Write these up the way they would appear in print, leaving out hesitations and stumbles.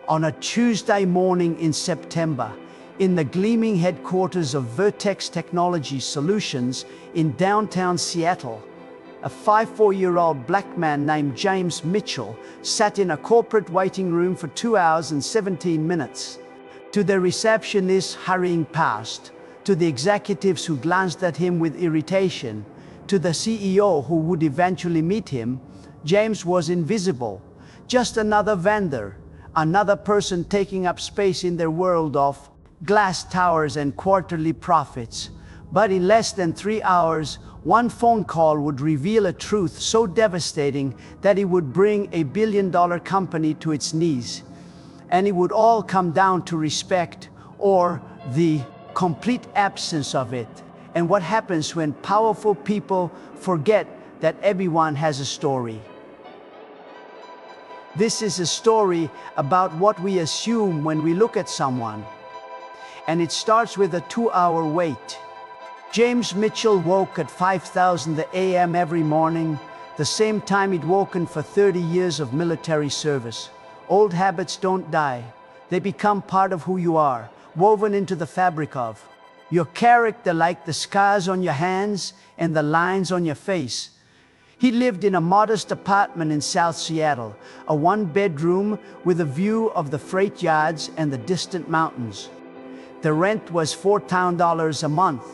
On a Tuesday morning in September, in the gleaming headquarters of Vertex Technology Solutions in downtown Seattle, a 54-year-old black man named James Mitchell sat in a corporate waiting room for 2 hours and 17 minutes. To the receptionist hurrying past, to the executives who glanced at him with irritation, to the CEO who would eventually meet him, James was invisible, just another vendor, another person taking up space in their world of glass towers and quarterly profits. But in less than 3 hours, one phone call would reveal a truth so devastating that it would bring a billion-dollar company to its knees. And it would all come down to respect, or the complete absence of it. And what happens when powerful people forget that everyone has a story. This is a story about what we assume when we look at someone. And it starts with a 2-hour wait. James Mitchell woke at 5,000 a.m. every morning, the same time he'd woken for 30 years of military service. Old habits don't die. They become part of who you are, woven into the fabric of your character, like the scars on your hands and the lines on your face. He lived in a modest apartment in South Seattle, a one-bedroom with a view of the freight yards and the distant mountains. The rent was $4,000 a month,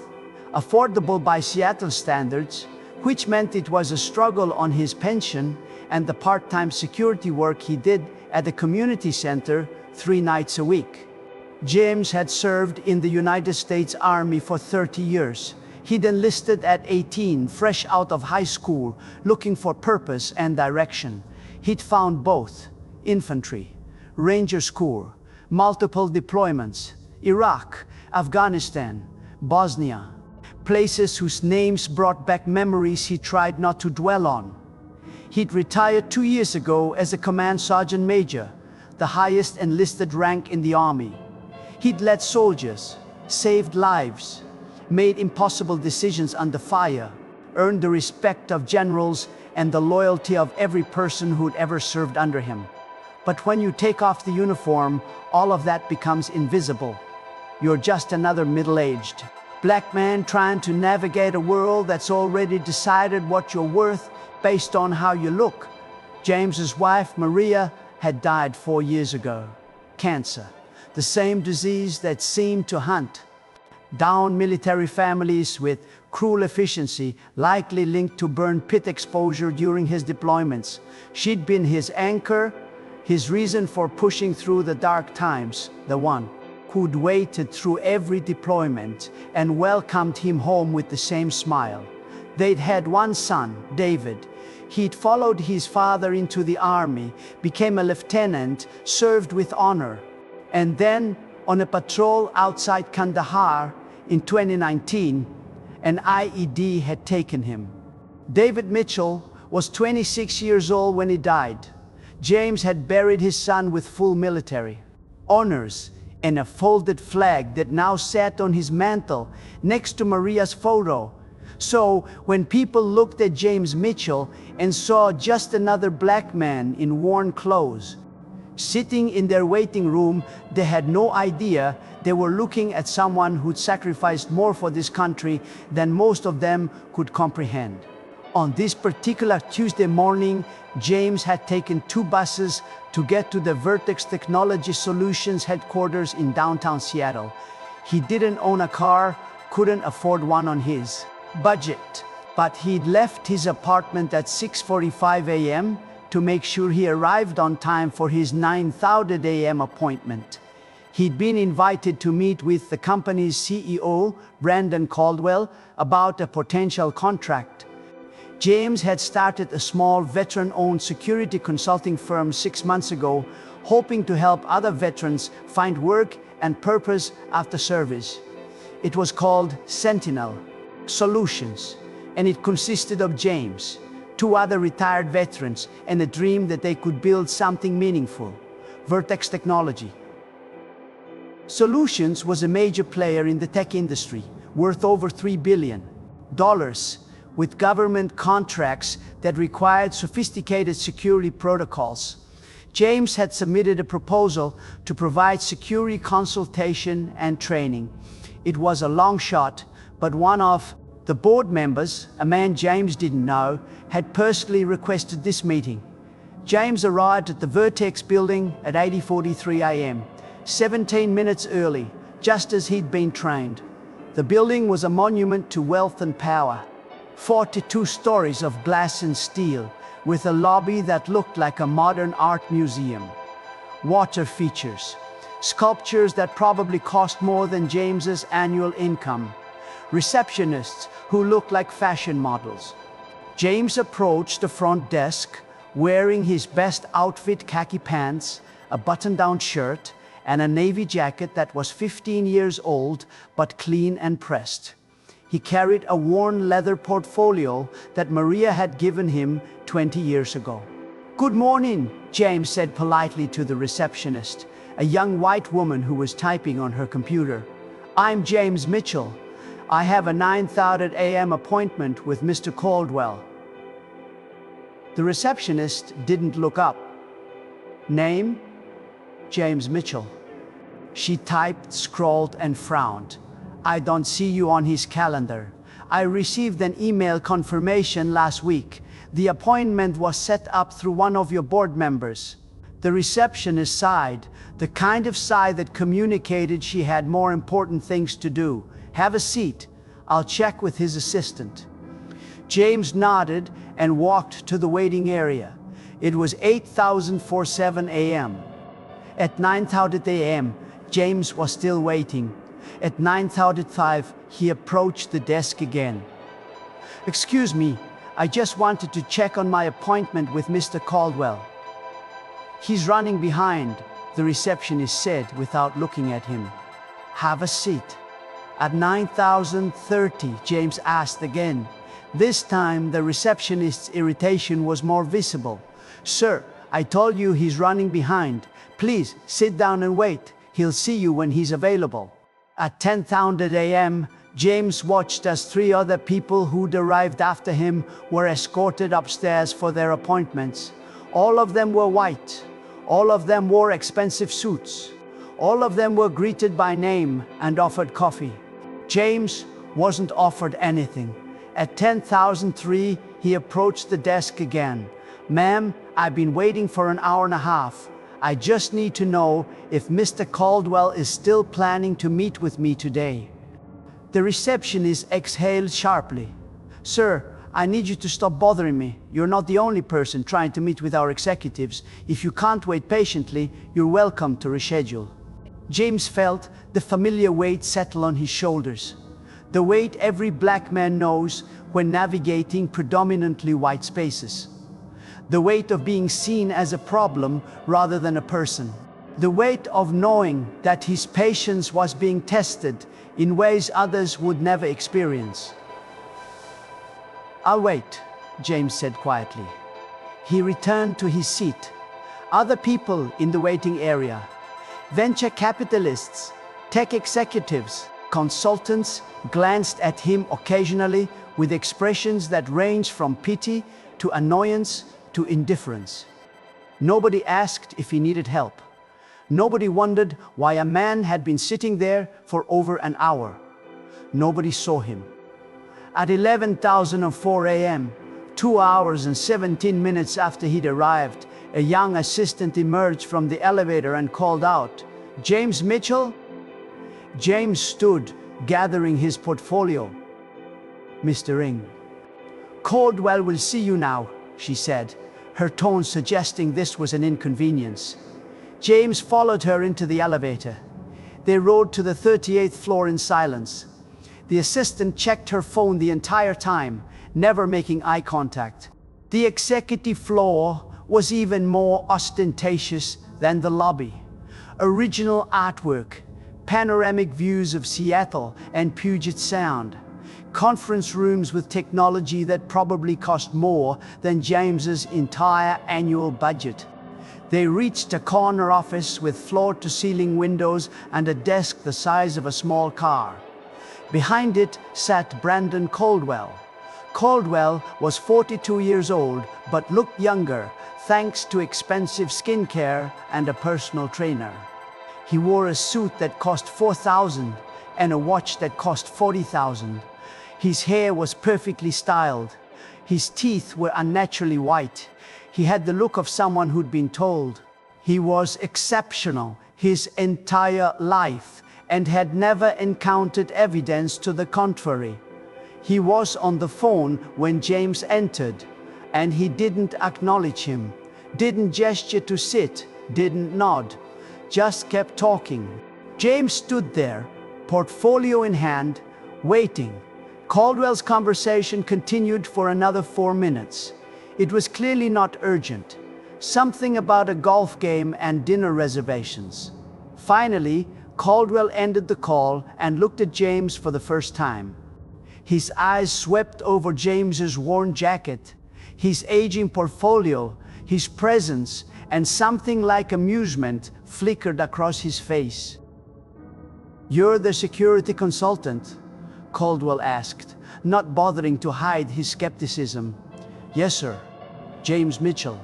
affordable by Seattle standards, which meant it was a struggle on his pension and the part-time security work he did at the community center 3 nights a week. James had served in the United States Army for 30 years. He'd enlisted at 18, fresh out of high school, looking for purpose and direction. He'd found both: infantry, Ranger School, multiple deployments, Iraq, Afghanistan, Bosnia, places whose names brought back memories he tried not to dwell on. He'd retired 2 years ago as a command sergeant major, the highest enlisted rank in the Army. He'd led soldiers, saved lives, made impossible decisions under fire, earned the respect of generals and the loyalty of every person who'd ever served under him. But when you take off the uniform, all of that becomes invisible. You're just another middle-aged black man trying to navigate a world that's already decided what you're worth based on how you look. James's wife, Maria, had died 4 years ago. Cancer, the same disease that seemed to hunt down military families with cruel efficiency, likely linked to burn pit exposure during his deployments. She'd been his anchor, his reason for pushing through the dark times, the one who'd waited through every deployment and welcomed him home with the same smile. They'd had one son, David. He'd followed his father into the Army, became a lieutenant, served with honor. And then, on a patrol outside Kandahar in 2019, an IED had taken him. David Mitchell was 26 years old when he died. James had buried his son with full military honors and a folded flag that now sat on his mantle next to Maria's photo. So when people looked at James Mitchell and saw just another black man in worn clothes, sitting in their waiting room, they had no idea they were looking at someone who'd sacrificed more for this country than most of them could comprehend. On this particular Tuesday morning, James had taken 2 buses to get to the Vertex Technology Solutions headquarters in downtown Seattle. He didn't own a car, couldn't afford one on his budget, but he'd left his apartment at 6:45 a.m. to make sure he arrived on time for his 9:30 a.m. appointment. He'd been invited to meet with the company's CEO, Brandon Caldwell, about a potential contract. James had started a small veteran-owned security consulting firm 6 months ago, hoping to help other veterans find work and purpose after service. It was called Sentinel Solutions, and it consisted of James, 2 other retired veterans, and a dream that they could build something meaningful: Vertex Technology Solutions was a major player in the tech industry, worth over $3 billion, with government contracts that required sophisticated security protocols. James had submitted a proposal to provide security consultation and training. It was a long shot, but one of the board members, a man James didn't know, had personally requested this meeting. James arrived at the Vertex building at 8:43 a.m., 17 minutes early, just as he'd been trained. The building was a monument to wealth and power. 42 stories of glass and steel, with a lobby that looked like a modern art museum. Water features, sculptures that probably cost more than James's annual income. Receptionists who looked like fashion models. James approached the front desk, wearing his best outfit, khaki pants, a button-down shirt, and a navy jacket that was 15 years old but clean and pressed. He carried a worn leather portfolio that Maria had given him 20 years ago. "Good morning," James said politely to the receptionist, a young white woman who was typing on her computer. "I'm James Mitchell. I have a 9:30 a.m. appointment with Mr. Caldwell." The receptionist didn't look up. "Name? James Mitchell." She typed, scrolled, and frowned. "I don't see you on his calendar. I received an email confirmation last week. The appointment was set up through one of your board members." The receptionist sighed, the kind of sigh that communicated she had more important things to do. "Have a seat. I'll check with his assistant." James nodded and walked to the waiting area. It was 8:47 a.m. At 9:30 a.m., James was still waiting. At 9:35, he approached the desk again. "Excuse me, I just wanted to check on my appointment with Mr. Caldwell." "He's running behind," the receptionist said without looking at him. "Have a seat." At 9:30, James asked again. This time, the receptionist's irritation was more visible. "Sir, I told you he's running behind. Please sit down and wait. He'll see you when he's available." At 10:00 a.m., James watched as 3 other people who'd arrived after him were escorted upstairs for their appointments. All of them were white. All of them wore expensive suits. All of them were greeted by name and offered coffee. James wasn't offered anything. At 10:03, he approached the desk again. "Ma'am, I've been waiting for an hour and a half. I just need to know if Mr. Caldwell is still planning to meet with me today." The receptionist exhaled sharply. "Sir, I need you to stop bothering me. You're not the only person trying to meet with our executives. If you can't wait patiently, you're welcome to reschedule." James felt the familiar weight settle on his shoulders. The weight every black man knows when navigating predominantly white spaces. The weight of being seen as a problem rather than a person. The weight of knowing that his patience was being tested in ways others would never experience. "I'll wait," James said quietly. He returned to his seat. Other people in the waiting area, venture capitalists, tech executives, consultants, glanced at him occasionally with expressions that ranged from pity to annoyance to indifference. Nobody asked if he needed help. Nobody wondered why a man had been sitting there for over an hour. Nobody saw him. At 11:04 a.m., 2 hours and 17 minutes after he'd arrived, a young assistant emerged from the elevator and called out, "James Mitchell?" James stood, gathering his portfolio. "Mr. Ng." "Caldwell will see you now," she said, her tone suggesting this was an inconvenience. James followed her into the elevator. They rode to the 38th floor in silence. The assistant checked her phone the entire time, never making eye contact. The executive floor was even more ostentatious than the lobby. Original artwork, panoramic views of Seattle and Puget Sound, conference rooms with technology that probably cost more than James's entire annual budget. They reached a corner office with floor-to-ceiling windows and a desk the size of a small car. Behind it sat Brandon Caldwell. Caldwell was 42 years old, but looked younger, thanks to expensive skincare and a personal trainer. He wore a suit that cost $4,000 and a watch that cost $40,000. His hair was perfectly styled. His teeth were unnaturally white. He had the look of someone who'd been told he was exceptional his entire life and had never encountered evidence to the contrary. He was on the phone when James entered, and he didn't acknowledge him, didn't gesture to sit, didn't nod, just kept talking. James stood there, portfolio in hand, waiting. Caldwell's conversation continued for another 4 minutes. It was clearly not urgent. Something about a golf game and dinner reservations. Finally, Caldwell ended the call and looked at James for the first time. His eyes swept over James's worn jacket, his aging portfolio, his presence, and something like amusement flickered across his face. "You're the security consultant?" Caldwell asked, not bothering to hide his skepticism. "Yes, sir. James Mitchell.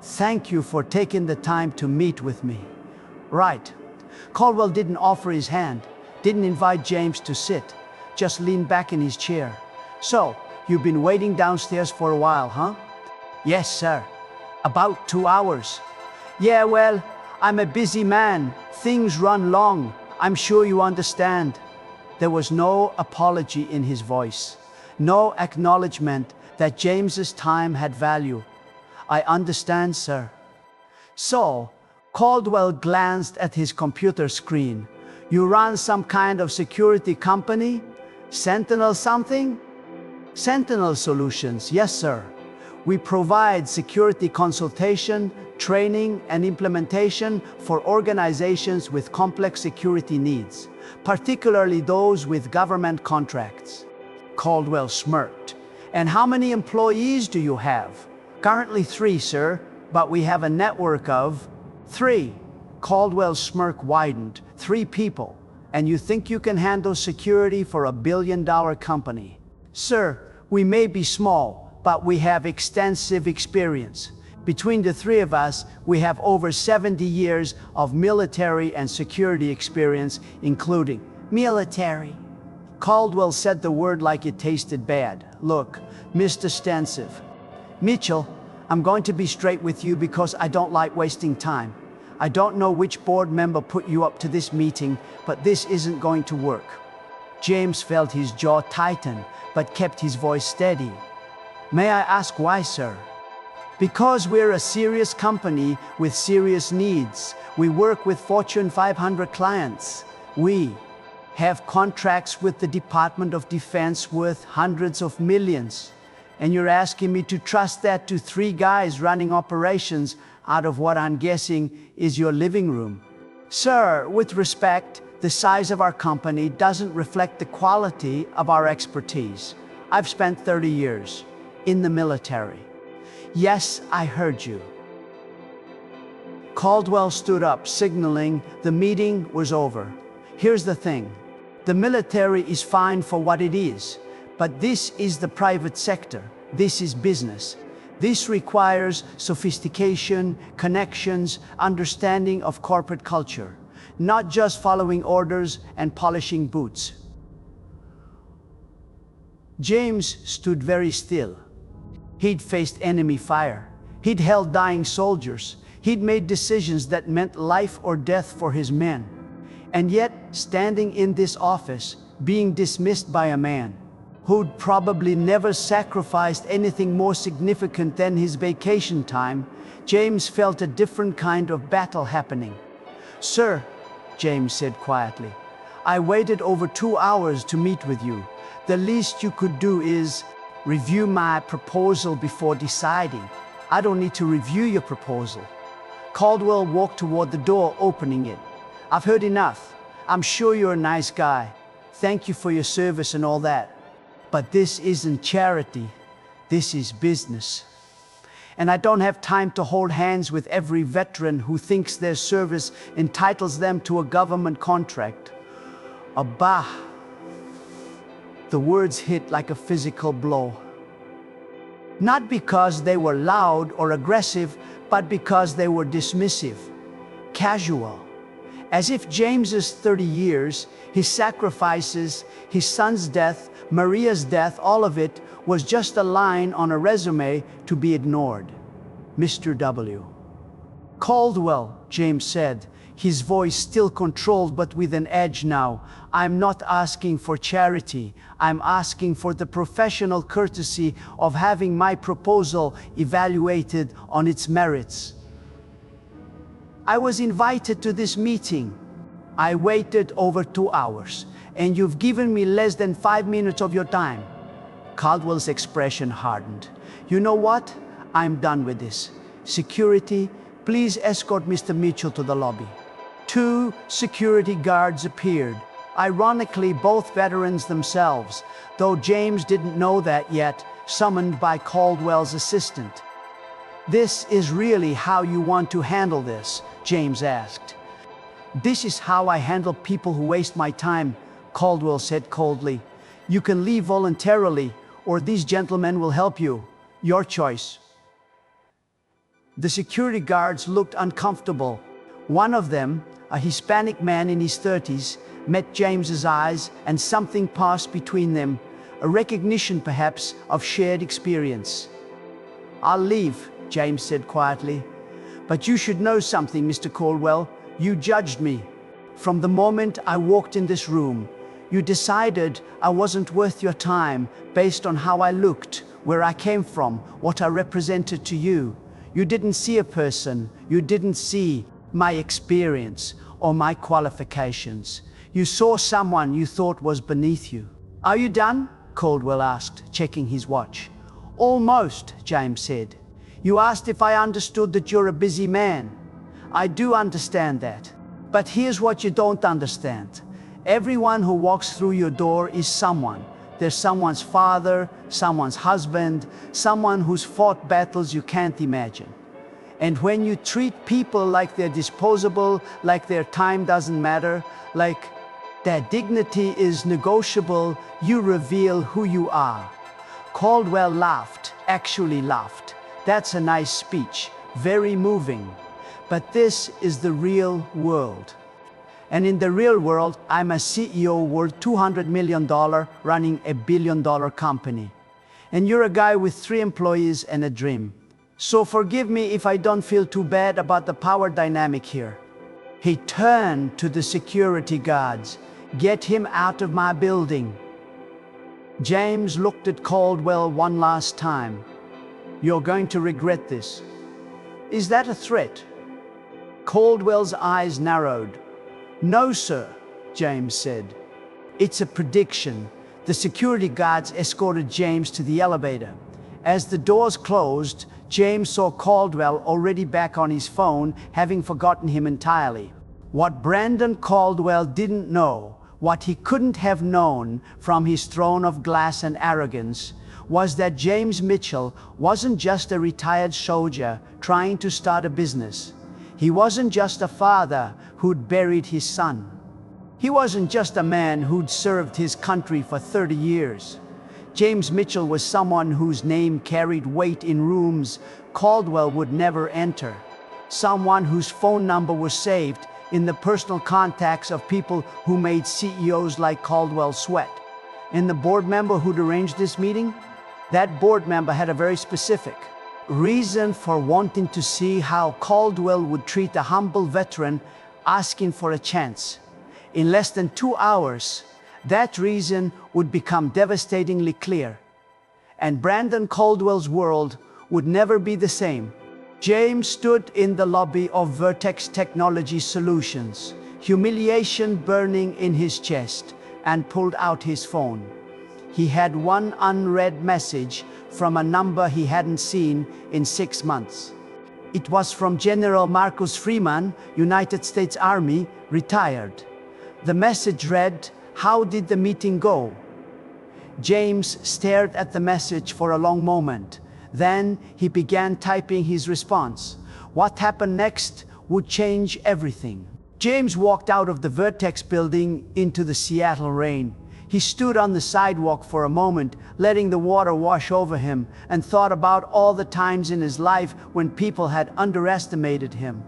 Thank you for taking the time to meet with me." "Right." Caldwell didn't offer his hand, didn't invite James to sit, just leaned back in his chair. "So, you've been waiting downstairs for a while, huh?" "Yes, sir. About 2 hours." "Yeah, well, I'm a busy man. Things run long. I'm sure you understand." There was no apology in his voice, no acknowledgement that James's time had value. "I understand, sir." So, Caldwell glanced at his computer screen. "You run some kind of security company? Sentinel something?" "Sentinel Solutions, yes, sir. We provide security consultation, training, and implementation for organizations with complex security needs, particularly those with government contracts." Caldwell smirked. "And how many employees do you have?" "Currently 3, sir, but we have a network of 3. Caldwell's smirk widened. 3 people. "And you think you can handle security for a billion-dollar company?" "Sir, we may be small, but we have extensive experience. Between the 3 of us, we have over 70 years of military and security experience, including military." Caldwell said the word like it tasted bad. "Look, Mr. Stensiv. Mitchell, I'm going to be straight with you because I don't like wasting time. I don't know which board member put you up to this meeting, but this isn't going to work." James felt his jaw tighten, but kept his voice steady. "May I ask why, sir?" "Because we're a serious company with serious needs. We work with Fortune 500 clients. We have contracts with the Department of Defense worth hundreds of millions. And you're asking me to trust that to 3 guys running operations out of what I'm guessing is your living room." "Sir, with respect, the size of our company doesn't reflect the quality of our expertise. I've spent 30 years in the military." "Yes, I heard you." Caldwell stood up, signaling the meeting was over. "Here's the thing. The military is fine for what it is, but this is the private sector. This is business. This requires sophistication, connections, understanding of corporate culture, not just following orders and polishing boots." James stood very still. He'd faced enemy fire. He'd held dying soldiers. He'd made decisions that meant life or death for his men. And yet, standing in this office, being dismissed by a man who'd probably never sacrificed anything more significant than his vacation time, James felt a different kind of battle happening. "Sir," James said quietly, "I waited over 2 hours to meet with you. The least you could do is review my proposal before deciding." "I don't need to review your proposal." Caldwell walked toward the door, opening it. "I've heard enough. I'm sure you're a nice guy. Thank you for your service and all that. But this isn't charity. This is business. And I don't have time to hold hands with every veteran who thinks their service entitles them to a government contract." "Bah!" The words hit like a physical blow. Not because they were loud or aggressive, but because they were dismissive, casual. As if James's 30 years, his sacrifices, his son's death, Maria's death, all of it was just a line on a resume to be ignored. Mr. W. Caldwell, James said, his voice still controlled but with an edge now. I'm not asking for charity. I'm asking for the professional courtesy of having my proposal evaluated on its merits. I was invited to this meeting. I waited over 2 hours, and you've given me less than 5 minutes of your time. Caldwell's expression hardened. You know what? I'm done with this. Security, please escort Mr. Mitchell to the lobby. 2 security guards appeared, ironically both veterans themselves, though James didn't know that yet, summoned by Caldwell's assistant. This is really how you want to handle this? James asked. This is how I handle people who waste my time, Caldwell said coldly. You can leave voluntarily, or these gentlemen will help you. Your choice. The security guards looked uncomfortable. One of them, a Hispanic man in his 30s, met James's eyes and something passed between them, a recognition perhaps of shared experience. I'll leave, James said quietly. But you should know something, Mr. Caldwell. You judged me. From the moment I walked in this room, you decided I wasn't worth your time based on how I looked, where I came from, what I represented to you. You didn't see a person. You didn't see my experience or my qualifications. You saw someone you thought was beneath you. Are you done? Caldwell asked, checking his watch. Almost, James said. You asked if I understood that you're a busy man. I do understand that. But here's what you don't understand. Everyone who walks through your door is someone. There's someone's father, someone's husband, someone who's fought battles you can't imagine. And when you treat people like they're disposable, like their time doesn't matter, like their dignity is negotiable, you reveal who you are. Caldwell laughed, actually laughed. That's a nice speech, very moving. But this is the real world. And in the real world, I'm a CEO worth $200 million running a $1 billion company. And you're a guy with 3 employees and a dream. So forgive me if I don't feel too bad about the power dynamic here. He turned to the security guards. Get him out of my building. James looked at Caldwell one last time. You're going to regret this. Is that a threat? Caldwell's eyes narrowed. No, sir, James said. It's a prediction. The security guards escorted James to the elevator. As the doors closed, James saw Caldwell already back on his phone, having forgotten him entirely. What Brandon Caldwell didn't know, what he couldn't have known from his throne of glass and arrogance, was that James Mitchell wasn't just a retired soldier trying to start a business. He wasn't just a father who'd buried his son. He wasn't just a man who'd served his country for 30 years. James Mitchell was someone whose name carried weight in rooms Caldwell would never enter. Someone whose phone number was saved in the personal contacts of people who made CEOs like Caldwell sweat. And the board member who'd arranged this meeting? That board member had a very specific reason for wanting to see how Caldwell would treat a humble veteran asking for a chance. In less than 2 hours, that reason would become devastatingly clear. And Brandon Caldwell's world would never be the same. James stood in the lobby of Vertex Technology Solutions, humiliation burning in his chest, and pulled out his phone. He had one unread message from a number he hadn't seen in 6 months. It was from General Marcus Freeman, United States Army, retired. The message read, "How did the meeting go?" James stared at the message for a long moment. Then he began typing his response. What happened next would change everything. James walked out of the Vertex building into the Seattle rain. He stood on the sidewalk for a moment, letting the water wash over him, and thought about all the times in his life when people had underestimated him.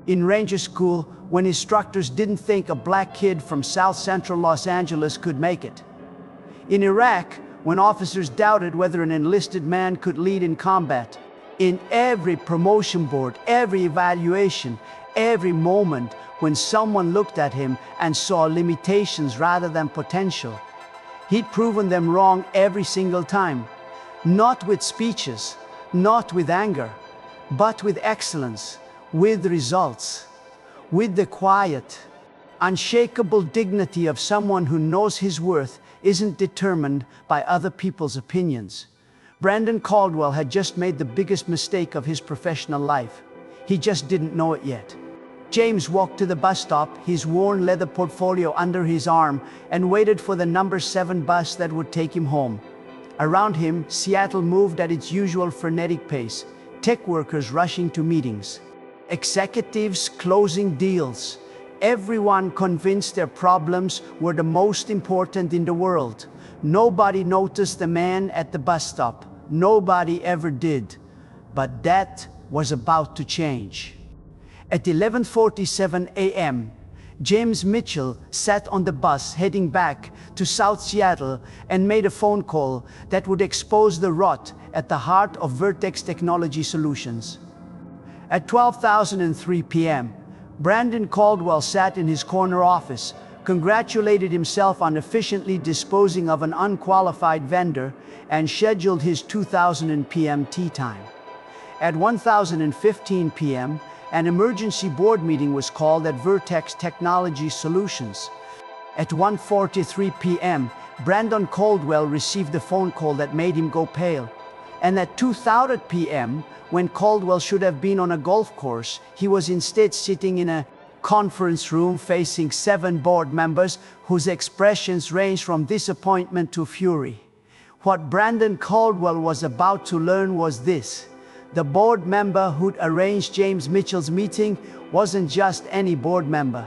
In Ranger School, when instructors didn't think a black kid from South Central Los Angeles could make it. In Iraq, when officers doubted whether an enlisted man could lead in combat. In every promotion board, every evaluation, every moment when someone looked at him and saw limitations rather than potential. He'd proven them wrong every single time. Not with speeches, not with anger, but with excellence, with results, with the quiet, unshakable dignity of someone who knows his worth isn't determined by other people's opinions. Brandon Caldwell had just made the biggest mistake of his professional life. He just didn't know it yet. James walked to the bus stop, his worn leather portfolio under his arm, and waited for the number 7 bus that would take him home. Around him, Seattle moved at its usual frenetic pace, tech workers rushing to meetings, executives closing deals, everyone convinced their problems were the most important in the world. Nobody noticed the man at the bus stop. Nobody ever did. But that was about to change. At 11:47 a.m., James Mitchell sat on the bus heading back to South Seattle and made a phone call that would expose the rot at the heart of Vertex Technology Solutions. At 12:03 p.m., Brandon Caldwell sat in his corner office, congratulated himself on efficiently disposing of an unqualified vendor, and scheduled his 2:00 p.m. tea time. At 1:15 p.m., an emergency board meeting was called at Vertex Technology Solutions. At 1:43 p.m., Brandon Caldwell received a phone call that made him go pale. And at 2:30 p.m., when Caldwell should have been on a golf course, he was instead sitting in a conference room facing 7 board members whose expressions ranged from disappointment to fury. What Brandon Caldwell was about to learn was this: the board member who'd arranged James Mitchell's meeting wasn't just any board member.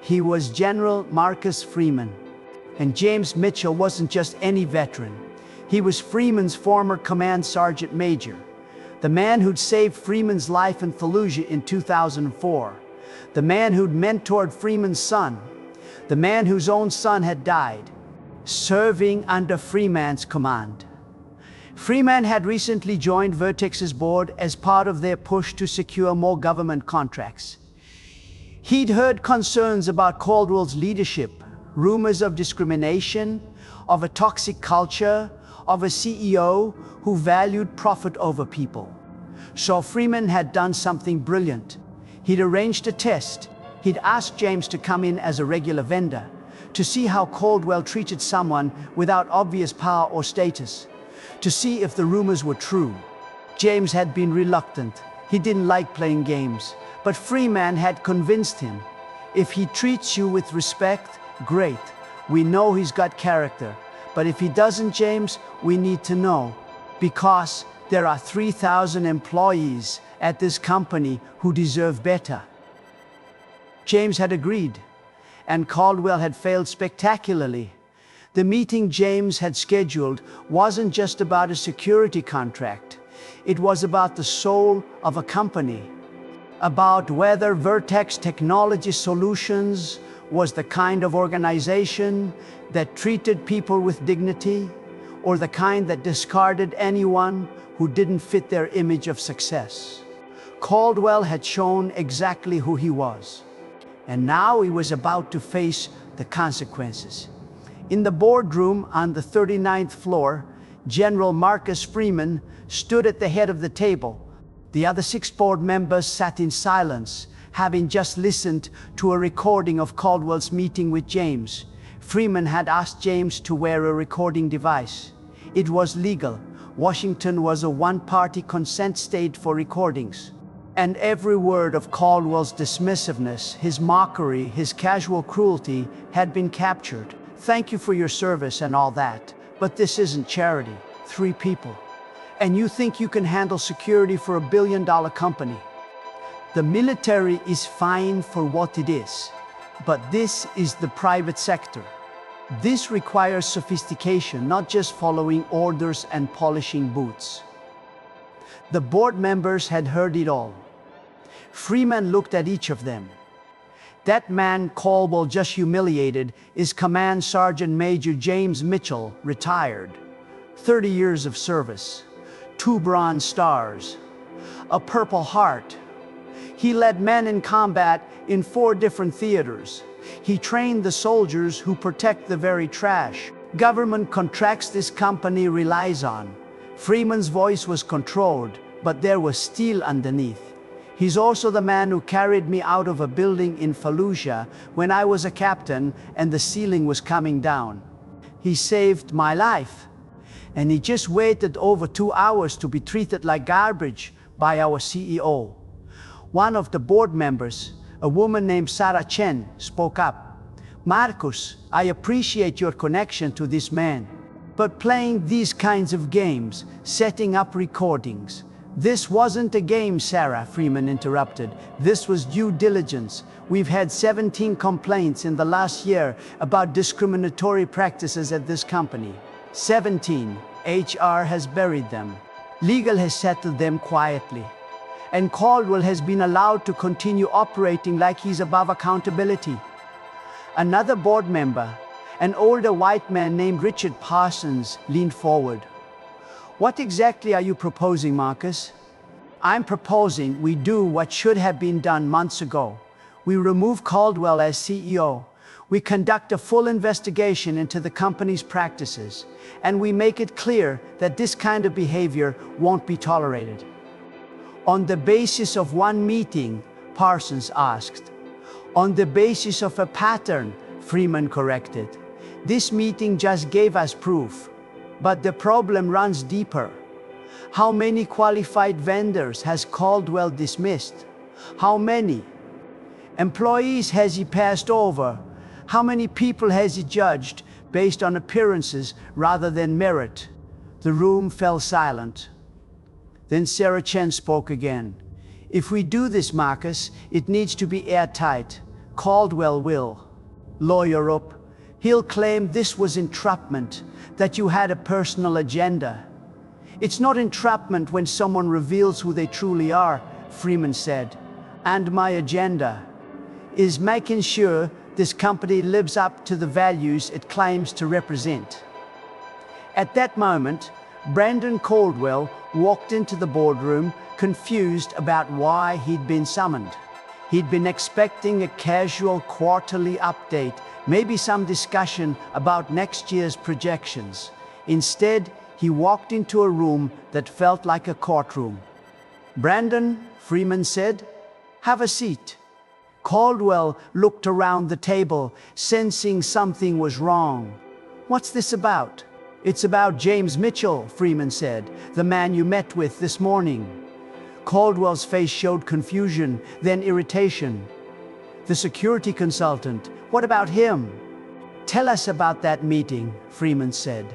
He was General Marcus Freeman. And James Mitchell wasn't just any veteran. He was Freeman's former command sergeant major, the man who'd saved Freeman's life in Fallujah in 2004, the man who'd mentored Freeman's son, the man whose own son had died, serving under Freeman's command. Freeman had recently joined Vertex's board as part of their push to secure more government contracts. He'd heard concerns about Caldwell's leadership, rumors of discrimination, of a toxic culture, of a CEO who valued profit over people. So Freeman had done something brilliant. He'd arranged a test. He'd asked James to come in as a regular vendor to see how Caldwell treated someone without obvious power or status, to see if the rumors were true. James had been reluctant. He didn't like playing games, but Freeman had convinced him. If he treats you with respect, great. We know he's got character. But if he doesn't, James, we need to know, because there are 3,000 employees at this company who deserve better. James had agreed, and Caldwell had failed spectacularly. The meeting James had scheduled wasn't just about a security contract. It was about the soul of a company, about whether Vertex Technology Solutions was the kind of organization that treated people with dignity, or the kind that discarded anyone who didn't fit their image of success. Caldwell had shown exactly who he was, and now he was about to face the consequences. In the boardroom on the 39th floor, General Marcus Freeman stood at the head of the table. The other 6 board members sat in silence, having just listened to a recording of Caldwell's meeting with James. Freeman had asked James to wear a recording device. It was legal. Washington was a one-party consent state for recordings. And every word of Caldwell's dismissiveness, his mockery, his casual cruelty had been captured. Thank you for your service and all that, but this isn't charity. 3 people. And you think you can handle security for $1 billion company? The military is fine for what it is, but this is the private sector. This requires sophistication, not just following orders and polishing boots. The board members had heard it all. Freeman looked at each of them. That man Caldwell just humiliated is Command Sergeant Major James Mitchell, retired. 30 years of service, 2 Bronze Stars, a Purple Heart. He led men in combat in 4 different theaters. He trained the soldiers who protect the very trash government contracts this company relies on. Freeman's voice was controlled, but there was steel underneath. He's also the man who carried me out of a building in Fallujah when I was a captain and the ceiling was coming down. He saved my life. And he just waited over 2 hours to be treated like garbage by our CEO. One of the board members, a woman named Sarah Chen, spoke up. Marcus, I appreciate your connection to this man. But playing these kinds of games, setting up recordings, this wasn't a game, Sarah, Freeman interrupted. This was due diligence. We've had 17 complaints in the last year about discriminatory practices at this company. 17. HR has buried them. Legal has settled them quietly. And Caldwell has been allowed to continue operating like he's above accountability. Another board member, an older white man named Richard Parsons, leaned forward. What exactly are you proposing, Marcus? I'm proposing we do what should have been done months ago. We remove Caldwell as CEO. We conduct a full investigation into the company's practices, and we make it clear that this kind of behavior won't be tolerated. On the basis of one meeting, Parsons asked. On the basis of a pattern, Freeman corrected. This meeting just gave us proof. But the problem runs deeper. How many qualified vendors has Caldwell dismissed? How many employees has he passed over? How many people has he judged based on appearances rather than merit? The room fell silent. Then Sarah Chen spoke again. If we do this, Marcus, it needs to be airtight. Caldwell will lawyer up. He'll claim this was entrapment, that you had a personal agenda. It's not entrapment when someone reveals who they truly are, Freeman said. And my agenda is making sure this company lives up to the values it claims to represent. At that moment, Brandon Caldwell walked into the boardroom, confused about why he'd been summoned. He'd been expecting a casual quarterly update, maybe some discussion about next year's projections. Instead, he walked into a room that felt like a courtroom. Brandon, Freeman said, have a seat. Caldwell looked around the table, sensing something was wrong. What's this about? It's about James Mitchell, Freeman said, the man you met with this morning. Caldwell's face showed confusion, then irritation. The security consultant, what about him? Tell us about that meeting, Freeman said.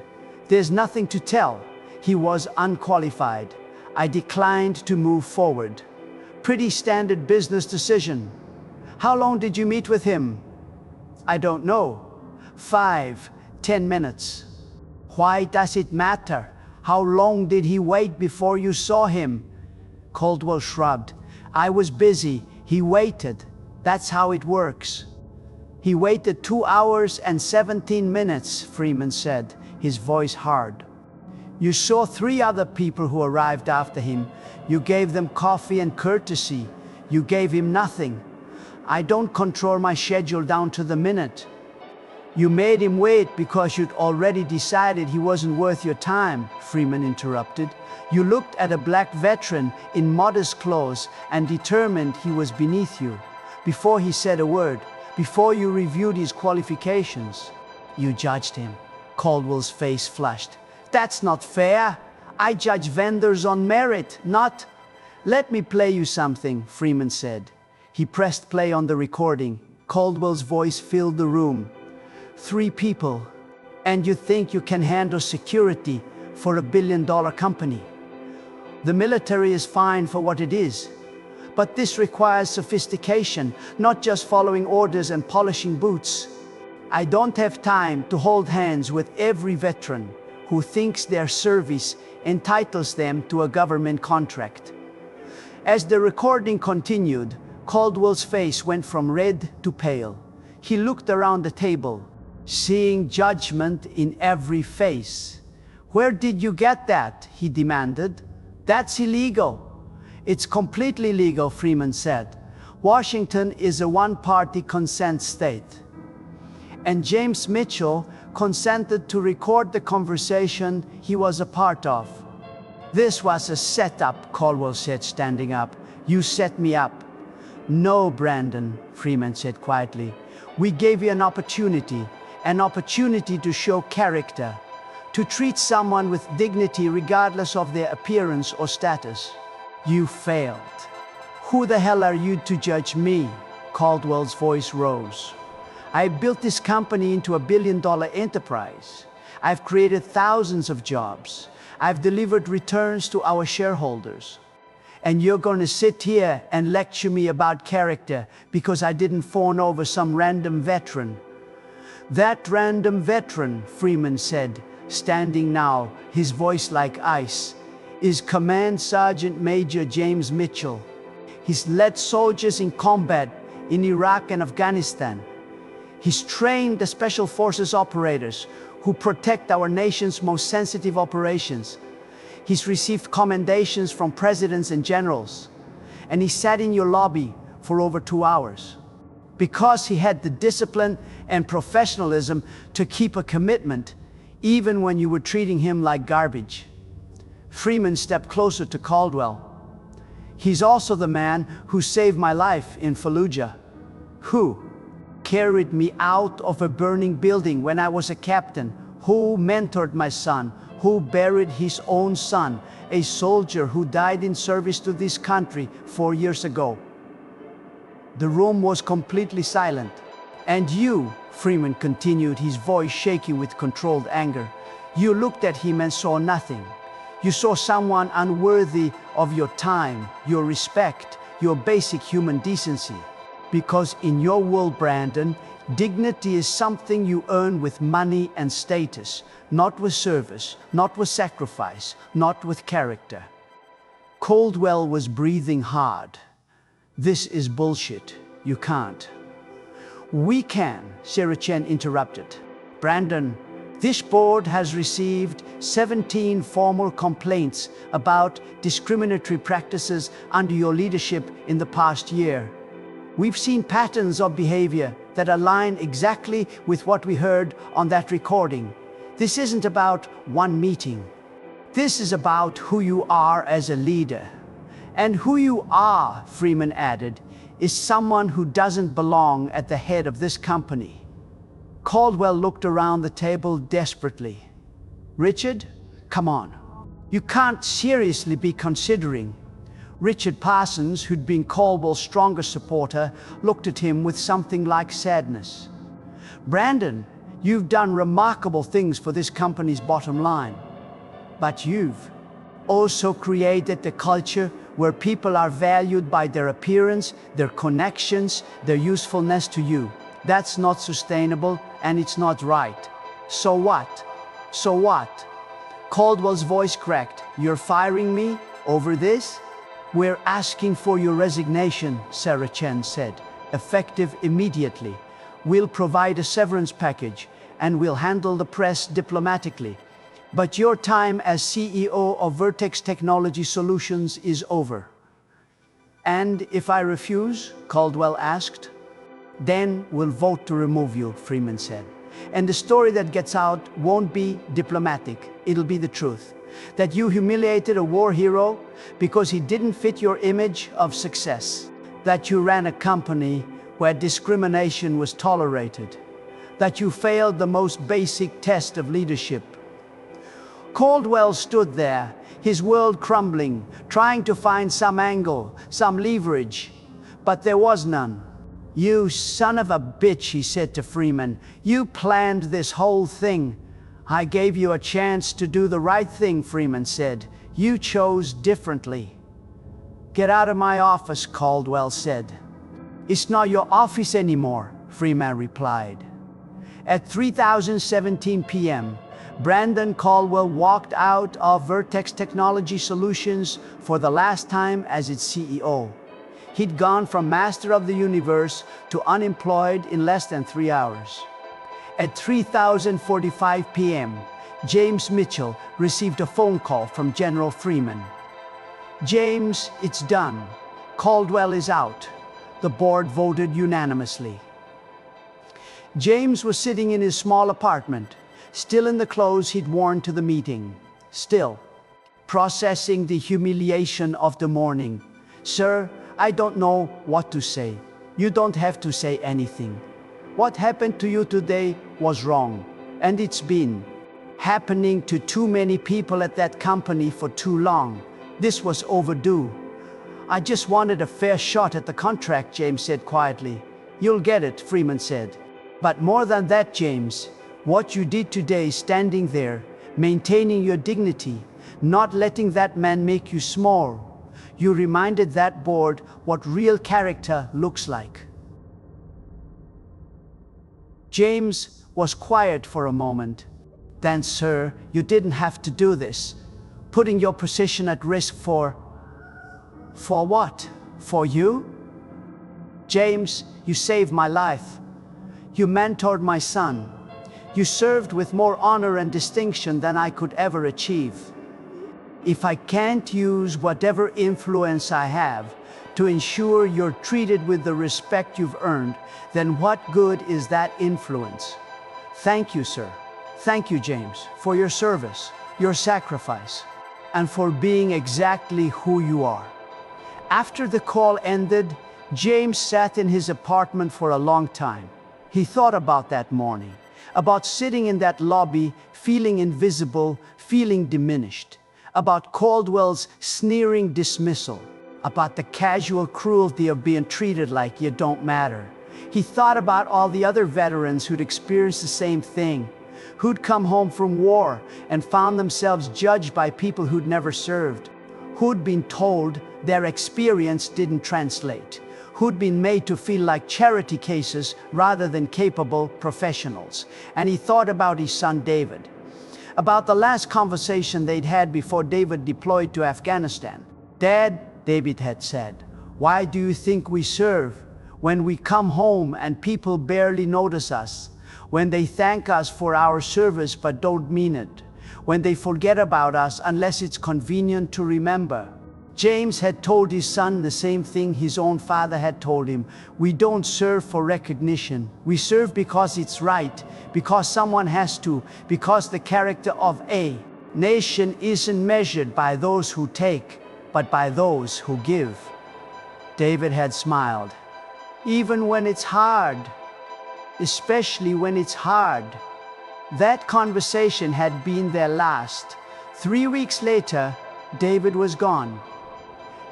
There's nothing to tell. He was unqualified. I declined to move forward. Pretty standard business decision. How long did you meet with him? I don't know. 5, 10 minutes. Why does it matter? How long did he wait before you saw him? Caldwell shrugged. I was busy. He waited. That's how it works. He waited 2 hours and 17 minutes, Freeman said, his voice hard. You saw 3 other people who arrived after him. You gave them coffee and courtesy. You gave him nothing. I don't control my schedule down to the minute. You made him wait because you'd already decided he wasn't worth your time, Freeman interrupted. You looked at a black veteran in modest clothes and determined he was beneath you. Before he said a word, before you reviewed his qualifications, you judged him. Caldwell's face flushed. That's not fair. I judge vendors on merit, not... Let me play you something, Freeman said. He pressed play on the recording. Caldwell's voice filled the room. 3 people, and you think you can handle security for $1 billion company. The military is fine for what it is, but this requires sophistication, not just following orders and polishing boots. I don't have time to hold hands with every veteran who thinks their service entitles them to a government contract. As the recording continued, Caldwell's face went from red to pale. He looked around the table, seeing judgment in every face. "Where did you get that?" he demanded. "That's illegal." "It's completely legal," Freeman said. "Washington is a one-party consent state." And James Mitchell consented to record the conversation he was a part of. "This was a setup," Caldwell said, standing up. "You set me up." "No, Brandon," Freeman said quietly. "We gave you an opportunity to show character, to treat someone with dignity regardless of their appearance or status. You failed." "Who the hell are you to judge me?" Caldwell's voice rose. "I built this company into a billion-dollar enterprise. I've created thousands of jobs. I've delivered returns to our shareholders. And you're going to sit here and lecture me about character because I didn't fawn over some random veteran." "That random veteran," Freeman said, standing now, his voice like ice, "is Command Sergeant Major James Mitchell. He's led soldiers in combat in Iraq and Afghanistan. He's trained the Special Forces operators who protect our nation's most sensitive operations. He's received commendations from presidents and generals. And he sat in your lobby for over 2 hours. Because he had the discipline and professionalism to keep a commitment, even when you were treating him like garbage." Freeman stepped closer to Caldwell. "He's also the man who saved my life in Fallujah. Who carried me out of a burning building when I was a captain, who mentored my son, who buried his own son, a soldier who died in service to this country 4 years ago." The room was completely silent. "And you," Freeman continued, his voice shaking with controlled anger, "you looked at him and saw nothing. You saw someone unworthy of your time, your respect, your basic human decency. Because in your world, Brandon, dignity is something you earn with money and status, not with service, not with sacrifice, not with character." Caldwell was breathing hard. "This is bullshit. You can't." "We can," Sarah Chen interrupted. "Brandon, this board has received 17 formal complaints about discriminatory practices under your leadership in the past year. We've seen patterns of behavior that align exactly with what we heard on that recording. This isn't about one meeting. This is about who you are as a leader. And who you are," Freeman added, "is someone who doesn't belong at the head of this company." Caldwell looked around the table desperately. "Richard, come on. You can't seriously be considering—" Richard Parsons, who'd been Caldwell's strongest supporter, looked at him with something like sadness. "Brandon, you've done remarkable things for this company's bottom line. But you've also created a culture where people are valued by their appearance, their connections, their usefulness to you. That's not sustainable, and it's not right. So what? So what?" Caldwell's voice cracked. "You're firing me over this?" "We're asking for your resignation," Sarah Chen said, "effective immediately. We'll provide a severance package, and we'll handle the press diplomatically. But your time as CEO of Vertex Technology Solutions is over." "And if I refuse?" Caldwell asked. "Then we'll vote to remove you," Freeman said. "And the story that gets out won't be diplomatic. It'll be the truth. That you humiliated a war hero because he didn't fit your image of success. That you ran a company where discrimination was tolerated. That you failed the most basic test of leadership." Caldwell stood there, his world crumbling, trying to find some angle, some leverage. But there was none. "You son of a bitch," he said to Freeman. "You planned this whole thing." "I gave you a chance to do the right thing," Freeman said. "You chose differently." "Get out of my office," Caldwell said. "It's not your office anymore," Freeman replied. At 3:17 p.m., Brandon Caldwell walked out of Vertex Technology Solutions for the last time as its CEO. He'd gone from master of the universe to unemployed in less than 3 hours. At 3:45 p.m., James Mitchell received a phone call from General Freeman. "James, it's done. Caldwell is out." The board voted unanimously. James was sitting in his small apartment, still in the clothes he'd worn to the meeting, still processing the humiliation of the morning. "Sir, I don't know what to say." "You don't have to say anything. What happened to you today was wrong, and it's been happening to too many people at that company for too long. This was overdue." "I just wanted a fair shot at the contract," James said quietly. "You'll get it," Freeman said. "But more than that, James, what you did today, standing there, maintaining your dignity, not letting that man make you small, you reminded that board what real character looks like." James was quiet for a moment. "Then, sir, you didn't have to do this, putting your position at risk for what? For you?" "James, you saved my life. You mentored my son. You served with more honor and distinction than I could ever achieve. If I can't use whatever influence I have to ensure you're treated with the respect you've earned, then what good is that influence? Thank you, sir. Thank you, James, for your service, your sacrifice, and for being exactly who you are." After the call ended, James sat in his apartment for a long time. He thought about that morning, about sitting in that lobby, feeling invisible, feeling diminished, about Caldwell's sneering dismissal, about the casual cruelty of being treated like you don't matter. He thought about all the other veterans who'd experienced the same thing, who'd come home from war and found themselves judged by people who'd never served, who'd been told their experience didn't translate, who'd been made to feel like charity cases rather than capable professionals. And he thought about his son David, about the last conversation they'd had before David deployed to Afghanistan. "Dad," David had said, "why do you think we serve? When we come home and people barely notice us, when they thank us for our service but don't mean it, when they forget about us unless it's convenient to remember." James had told his son the same thing his own father had told him. "We don't serve for recognition. We serve because it's right, because someone has to, because the character of a nation isn't measured by those who take, but by those who give." David had smiled. "Even when it's hard, especially when it's hard." That conversation had been their last. 3 weeks later, David was gone.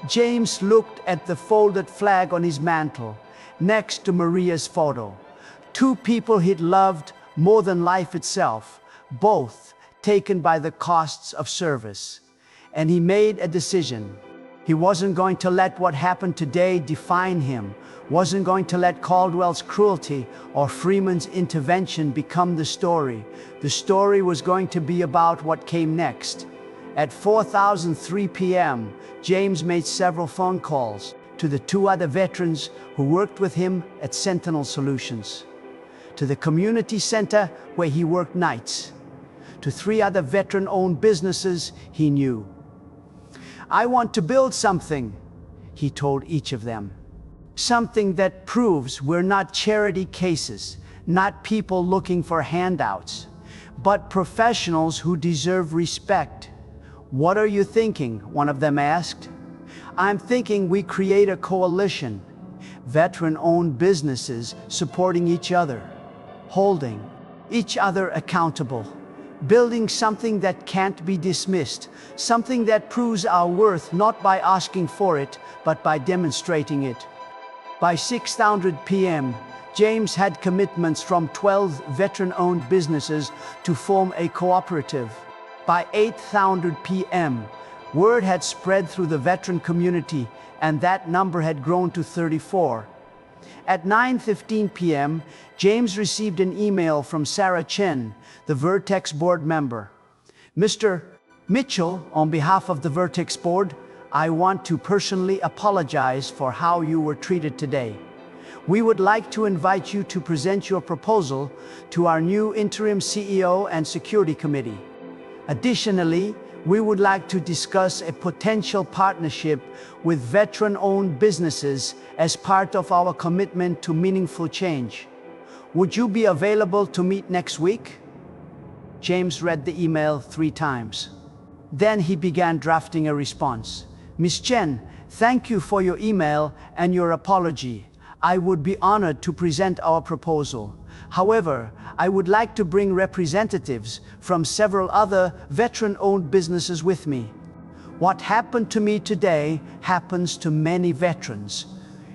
James looked at the folded flag on his mantle, next to Maria's photo. Two people he'd loved more than life itself, both taken by the costs of service. And he made a decision. He wasn't going to let what happened today define him, wasn't going to let Caldwell's cruelty or Freeman's intervention become the story. The story was going to be about what came next. At 4:03 p.m., James made several phone calls to the 2 other veterans who worked with him at Sentinel Solutions, to the community center where he worked nights, to 3 other veteran-owned businesses he knew. "I want to build something," he told each of them. "Something that proves we're not charity cases, not people looking for handouts, but professionals who deserve respect." "What are you thinking?" one of them asked. "I'm thinking we create a coalition, veteran-owned businesses supporting each other, holding each other accountable, building something that can't be dismissed, something that proves our worth not by asking for it, but by demonstrating it." By 6:00 p.m., James had commitments from 12 veteran-owned businesses to form a cooperative. By 8:00 p.m., word had spread through the veteran community, and that number had grown to 34. At 9:15 p.m., James received an email from Sarah Chen, the Vertex board member. Mr. Mitchell, on behalf of the Vertex board, I want to personally apologize for how you were treated today. We would like to invite you to present your proposal to our new interim CEO and security committee. Additionally, we would like to discuss a potential partnership with veteran-owned businesses as part of our commitment to meaningful change. Would you be available to meet next week? James read the email 3 times. Then he began drafting a response. Ms. Chen, thank you for your email and your apology. I would be honored to present our proposal. However, I would like to bring representatives from several other veteran-owned businesses with me. What happened to me today happens to many veterans.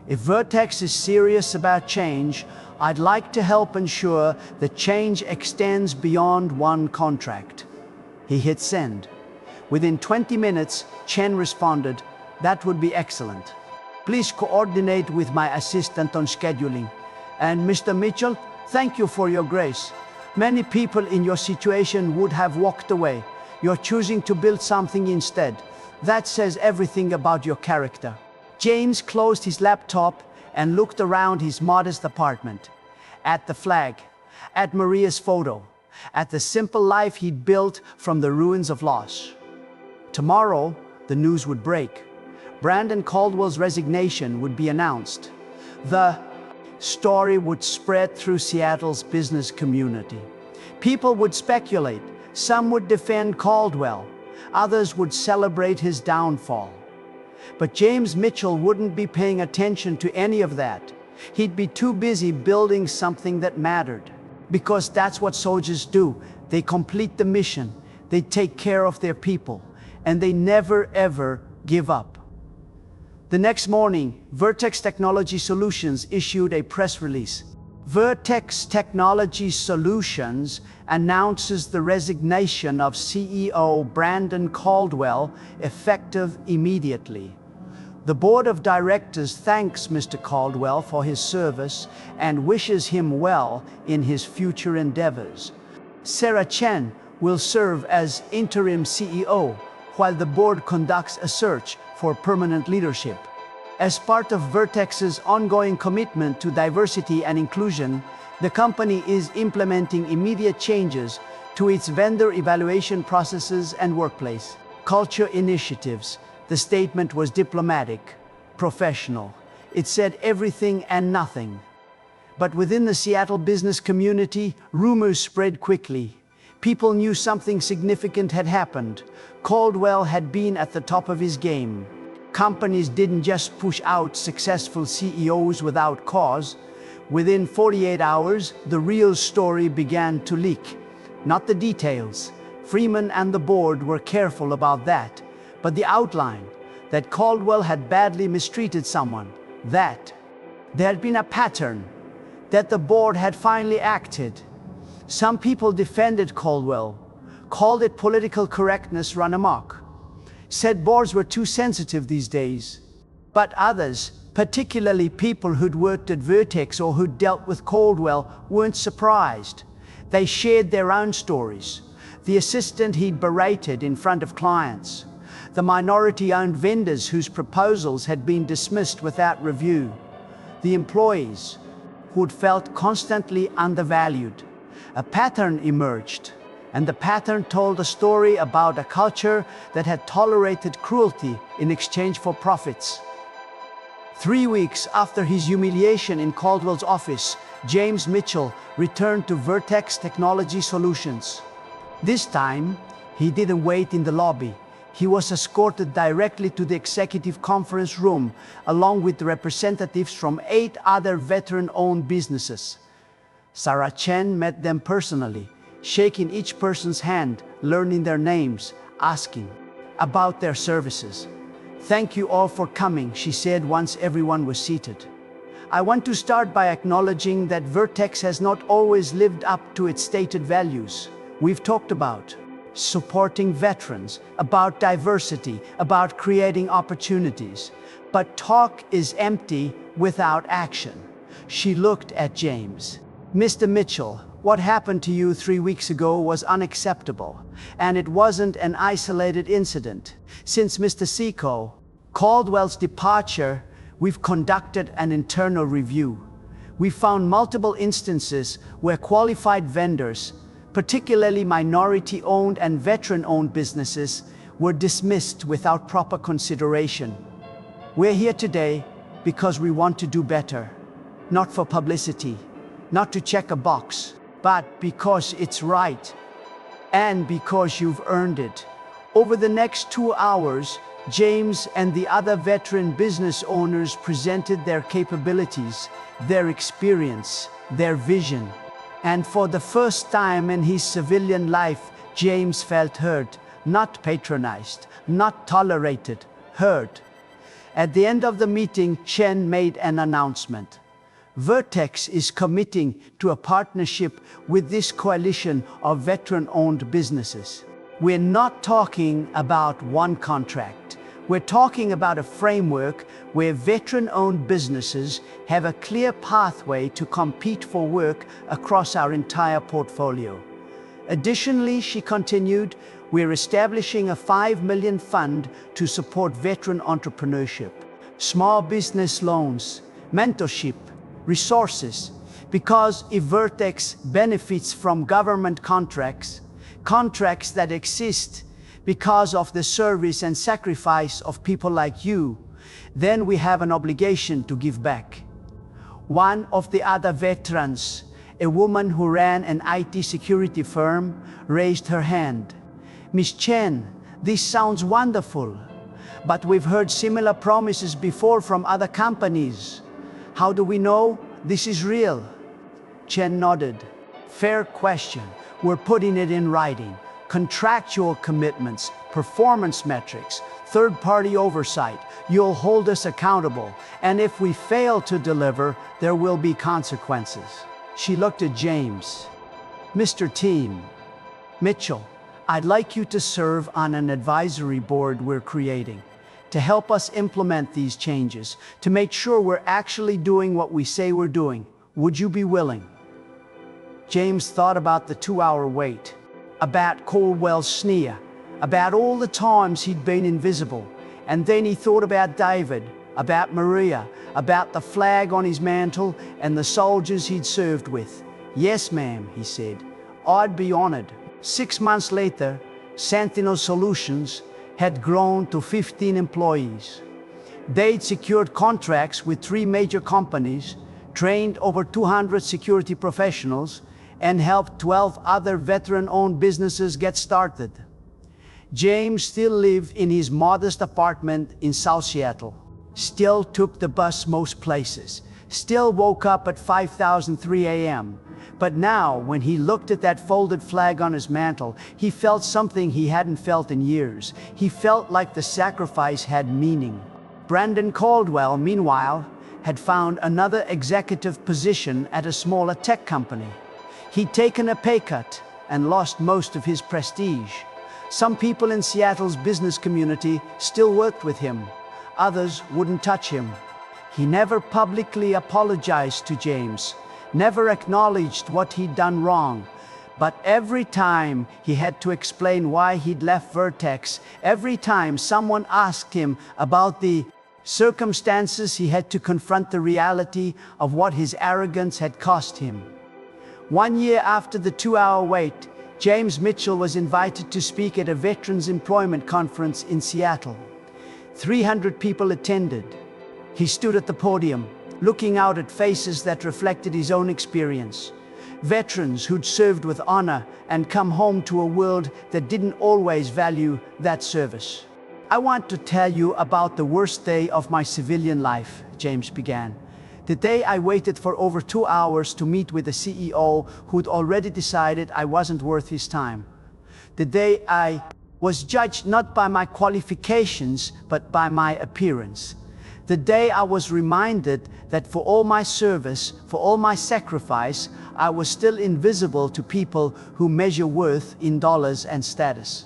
If Vertex is serious about change, I'd like to help ensure that change extends beyond one contract. He hit send. Within 20 minutes, Chen responded, "That would be excellent. Please coordinate with my assistant on scheduling. And Mr. Mitchell, thank you for your grace. Many people in your situation would have walked away. You're choosing to build something instead. That says everything about your character." James closed his laptop and looked around his modest apartment. At the flag, at Maria's photo, at the simple life he'd built from the ruins of loss. Tomorrow, the news would break. Brandon Caldwell's resignation would be announced. The story would spread through Seattle's business community. People would speculate. Some would defend Caldwell. Others would celebrate his downfall. But James Mitchell wouldn't be paying attention to any of that. He'd be too busy building something that mattered. Because that's what soldiers do. They complete the mission. They take care of their people. And they never ever give up. The next morning, Vertex Technology Solutions issued a press release. Vertex Technology Solutions announces the resignation of CEO Brandon Caldwell, effective immediately. The board of directors thanks Mr. Caldwell for his service and wishes him well in his future endeavors. Sarah Chen will serve as interim CEO, while the board conducts a search for permanent leadership. As part of Vertex's ongoing commitment to diversity and inclusion, the company is implementing immediate changes to its vendor evaluation processes and workplace culture initiatives. The statement was diplomatic, professional. It said everything and nothing. But within the Seattle business community, rumors spread quickly. People knew something significant had happened. Caldwell had been at the top of his game. Companies didn't just push out successful CEOs without cause. Within 48 hours, the real story began to leak. Not the details. Freeman and the board were careful about that. But the outline, that Caldwell had badly mistreated someone, that there had been a pattern, that the board had finally acted. Some people defended Caldwell, called it political correctness run amok, said boards were too sensitive these days. But others, particularly people who'd worked at Vertex or who'd dealt with Caldwell, weren't surprised. They shared their own stories. The assistant he'd berated in front of clients. The minority-owned vendors whose proposals had been dismissed without review. The employees who'd felt constantly undervalued. A pattern emerged, and the pattern told a story about a culture that had tolerated cruelty in exchange for profits. 3 weeks after his humiliation in Caldwell's office, James Mitchell returned to Vertex Technology Solutions. This time, he didn't wait in the lobby. He was escorted directly to the executive conference room, along with representatives from 8 other veteran-owned businesses. Sarah Chen met them personally, shaking each person's hand, learning their names, asking about their services. "Thank you all for coming," she said once everyone was seated. "I want to start by acknowledging that Vertex has not always lived up to its stated values. We've talked about supporting veterans, about diversity, about creating opportunities. But talk is empty without action. she looked at James. "Mr. Mitchell, what happened to you 3 weeks ago was unacceptable, and it wasn't an isolated incident. Since Mr. Seco Caldwell's departure, we've conducted an internal review. We found multiple instances where qualified vendors, particularly minority-owned and veteran-owned businesses, were dismissed without proper consideration. We're here today because we want to do better, not for publicity, not to check a box, but because it's right, and because you've earned it." Over the next 2 hours, James and the other veteran business owners presented their capabilities, their experience, their vision. And for the first time in his civilian life, James felt heard, not patronized, not tolerated, heard. At the end of the meeting, Chen made an announcement. Vertex is committing to a partnership with this coalition of veteran-owned businesses. We're not talking about one contract. We're talking about a framework where veteran-owned businesses have a clear pathway to compete for work across our entire portfolio. Additionally, she continued, we're establishing a $5 million fund to support veteran entrepreneurship, small business loans, mentorship, resources, because if Vertex benefits from government contracts that exist because of the service and sacrifice of people like you, then we have an obligation to give back. One of the other veterans, a woman who ran an IT security firm, raised her hand. "Ms. Chen, this sounds wonderful, but we've heard similar promises before from other companies. How do we know this is real?" Chen nodded. "Fair question. We're putting it in writing. Contractual commitments, performance metrics, third-party oversight. You'll hold us accountable, and if we fail to deliver, there will be consequences." She looked at James. "Mr. Team Mitchell, I'd like you to serve on an advisory board we're creating, to help us implement these changes, to make sure we're actually doing what we say we're doing. Would you be willing?" James thought about the 2-hour wait, about Caldwell's sneer, about all the times he'd been invisible, and then he thought about David, about Maria, about the flag on his mantle and the soldiers he'd served with. "Yes, ma'am," he said. "I'd be honored." 6 months later, Sentinel Solutions had grown to 15 employees. They'd secured contracts with 3 major companies, trained over 200 security professionals, and helped 12 other veteran-owned businesses get started. James still lived in his modest apartment in South Seattle, still took the bus most places, still woke up at 5:03 a.m. But now, when he looked at that folded flag on his mantle, he felt something he hadn't felt in years. He felt like the sacrifice had meaning. Brandon Caldwell, meanwhile, had found another executive position at a smaller tech company. He'd taken a pay cut and lost most of his prestige. Some people in Seattle's business community still worked with him. Others wouldn't touch him. He never publicly apologized to James, never acknowledged what he'd done wrong. But every time he had to explain why he'd left Vertex, every time someone asked him about the circumstances, he had to confront the reality of what his arrogance had cost him. 1 year after the 2-hour wait, James Mitchell was invited to speak at a Veterans Employment Conference in Seattle. 300 people attended. He stood at the podium, looking out at faces that reflected his own experience. Veterans who'd served with honor and come home to a world that didn't always value that service. "I want to tell you about the worst day of my civilian life," James began. "The day I waited for over 2 hours to meet with a CEO who'd already decided I wasn't worth his time. The day I was judged not by my qualifications, but by my appearance. The day I was reminded that for all my service, for all my sacrifice, I was still invisible to people who measure worth in dollars and status."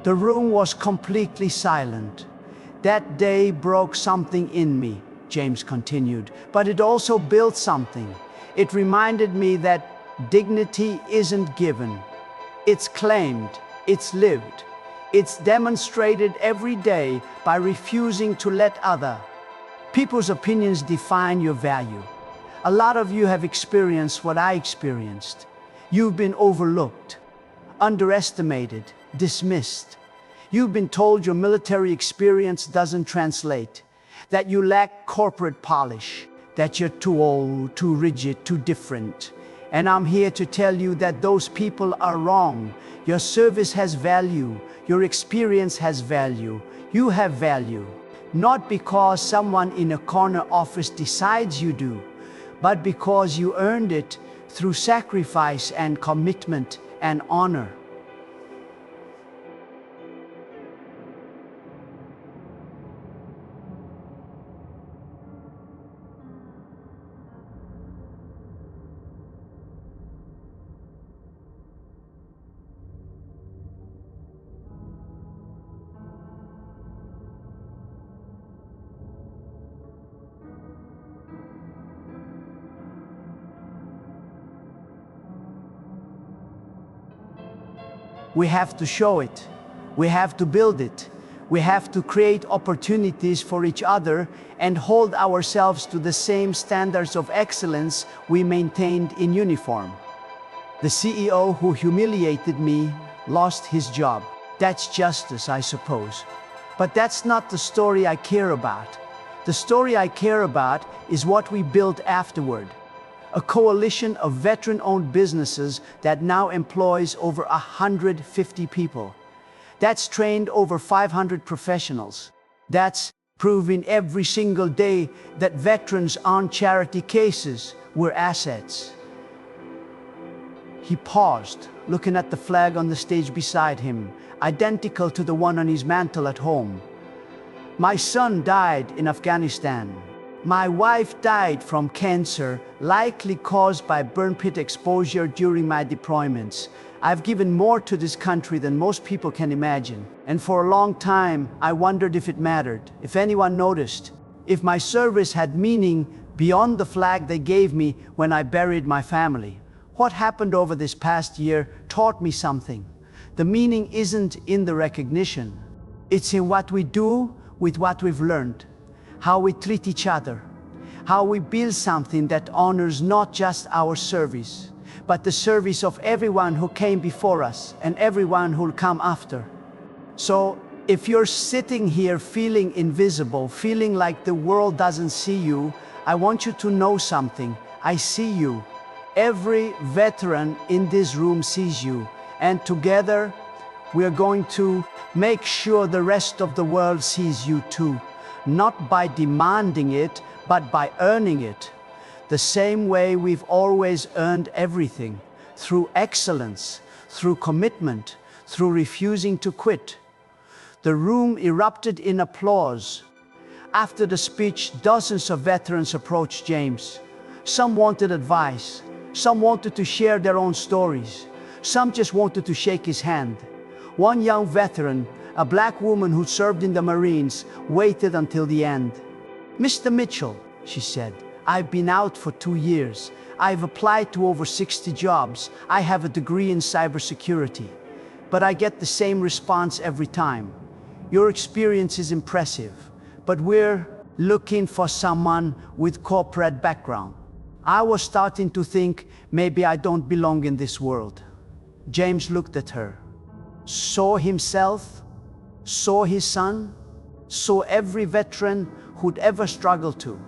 The room was completely silent. That day broke something in me. James continued, but it also built something. It reminded me that dignity isn't given. It's claimed, it's lived, it's demonstrated every day by refusing to let other people's opinions define your value. A lot of you have experienced what I experienced. You've been overlooked, underestimated, dismissed. You've been told your military experience doesn't translate, that you lack corporate polish, that you're too old, too rigid, too different. And I'm here to tell you that those people are wrong. Your service has value. Your experience has value. You have value. Not because someone in a corner office decides you do, but because you earned it through sacrifice and commitment and honor. We have to show it. We have to build it. We have to create opportunities for each other and hold ourselves to the same standards of excellence we maintained in uniform. The CEO who humiliated me lost his job. That's justice, I suppose. But that's not the story I care about. The story I care about is what we built afterward. A coalition of veteran-owned businesses that now employs over 150 people. That's trained over 500 professionals. That's proving every single day that veterans on charity cases were assets. He paused, looking at the flag on the stage beside him, identical to the one on his mantle at home. My son died in Afghanistan. My wife died from cancer, likely caused by burn pit exposure during my deployments. I've given more to this country than most people can imagine. And for a long time, I wondered if it mattered, if anyone noticed, if my service had meaning beyond the flag they gave me when I buried my family. What happened over this past year taught me something. The meaning isn't in the recognition. It's in what we do with what we've learned. How we treat each other, how we build something that honors not just our service, but the service of everyone who came before us and everyone who'll come after. So, if you're sitting here feeling invisible, feeling like the world doesn't see you, I want you to know something. I see you. Every veteran in this room sees you, and together we're going to make sure the rest of the world sees you too. Not by demanding it, but by earning it. The same way we've always earned everything, through excellence, through commitment, through refusing to quit. The room erupted in applause. After the speech, dozens of veterans approached James. Some wanted advice, some wanted to share their own stories, some just wanted to shake his hand. One young veteran, a black woman who served in the Marines, waited until the end. Mr. Mitchell, she said, I've been out for 2 years. I've applied to over 60 jobs. I have a degree in cybersecurity. But I get the same response every time. Your experience is impressive, but we're looking for someone with corporate background. I was starting to think maybe I don't belong in this world. James looked at her, saw himself, saw his son, saw every veteran who'd ever struggled to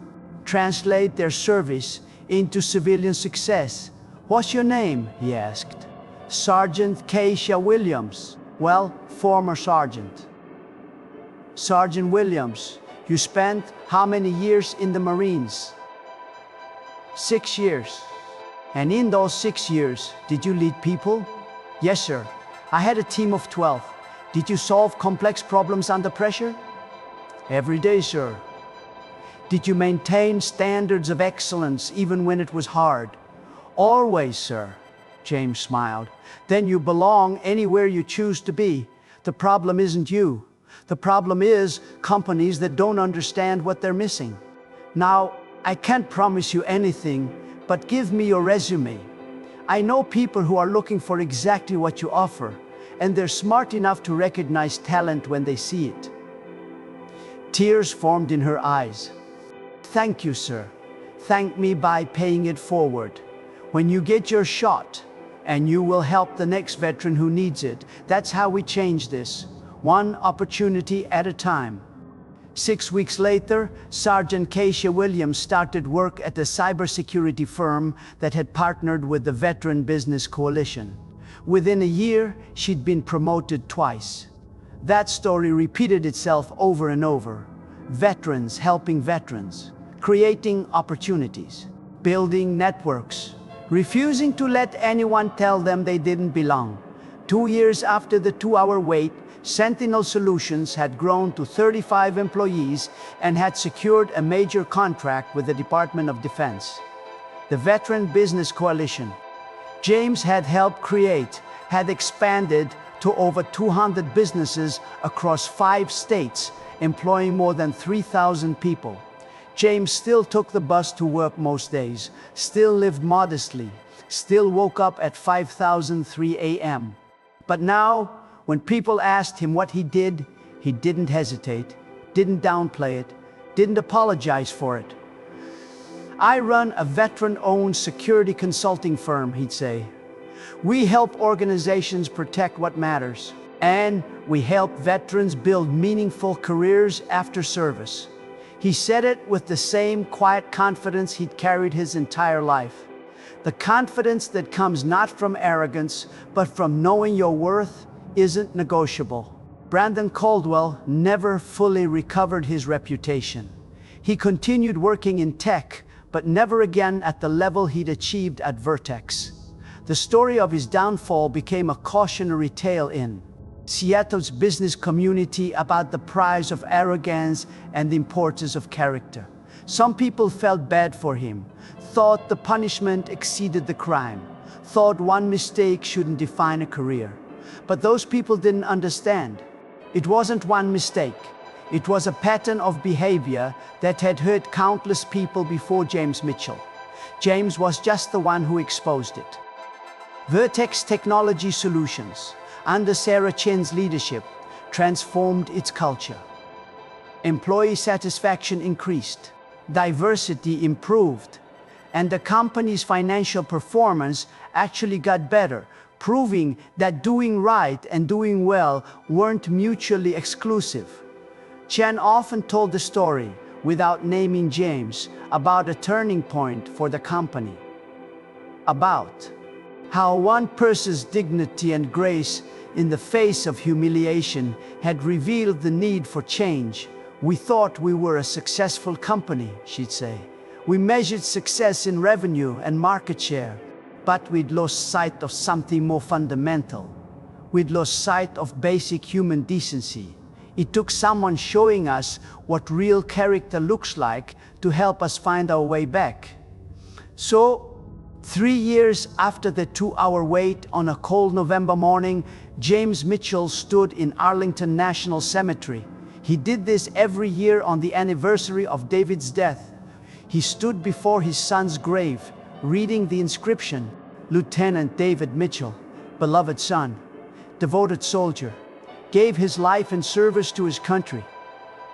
translate their service into civilian success. What's your name? He asked. Sergeant Keisha Williams. Well, former sergeant. Sergeant Williams, you spent how many years in the Marines? 6 years. And in those 6 years, did you lead people? Yes, sir. I had a team of 12. Did you solve complex problems under pressure? Every day, sir. Did you maintain standards of excellence even when it was hard? Always, sir. James smiled. Then you belong anywhere you choose to be. The problem isn't you. The problem is companies that don't understand what they're missing. Now, I can't promise you anything, but give me your resume. I know people who are looking for exactly what you offer, and they're smart enough to recognize talent when they see it. Tears formed in her eyes. Thank you, sir. Thank me by paying it forward. When you get your shot, and you will help the next veteran who needs it. That's how we change this, one opportunity at a time. 6 weeks later, Sergeant Keisha Williams started work at a cybersecurity firm that had partnered with the Veteran Business Coalition. Within a year, she'd been promoted twice. That story repeated itself over and over. Veterans helping veterans, creating opportunities, building networks, refusing to let anyone tell them they didn't belong. 2 years after the 2-hour wait, Sentinel Solutions had grown to 35 employees and had secured a major contract with the Department of Defense. The Veteran Business Coalition James had helped create had expanded to over 200 businesses across 5 states, employing more than 3,000 people. James still took the bus to work most days, still lived modestly, still woke up at 5:03 a.m. But now, when people asked him what he didn't hesitate, didn't downplay it, didn't apologize for it. I run a veteran-owned security consulting firm, he'd say. We help organizations protect what matters, and we help veterans build meaningful careers after service. He said it with the same quiet confidence he'd carried his entire life. The confidence that comes not from arrogance, but from knowing your worth isn't negotiable. Brandon Caldwell never fully recovered his reputation. He continued working in tech, but never again at the level he'd achieved at Vertex. The story of his downfall became a cautionary tale in Seattle's business community about the price of arrogance and the importance of character. Some people felt bad for him, thought the punishment exceeded the crime, thought one mistake shouldn't define a career. But those people didn't understand. It wasn't one mistake. It was a pattern of behavior that had hurt countless people before James Mitchell. James was just the one who exposed it. Vertex Technology Solutions, under Sarah Chen's leadership, transformed its culture. Employee satisfaction increased, diversity improved, and the company's financial performance actually got better, proving that doing right and doing well weren't mutually exclusive. Chen often told the story, without naming James, about a turning point for the company. About how one person's dignity and grace in the face of humiliation had revealed the need for change. We thought we were a successful company, she'd say. We measured success in revenue and market share, but we'd lost sight of something more fundamental. We'd lost sight of basic human decency. It took someone showing us what real character looks like to help us find our way back. So, 3 years after the 2-hour wait on a cold November morning, James Mitchell stood in Arlington National Cemetery. He did this every year on the anniversary of David's death. He stood before his son's grave, reading the inscription, Lieutenant David Mitchell, beloved son, devoted soldier, gave his life in service to his country.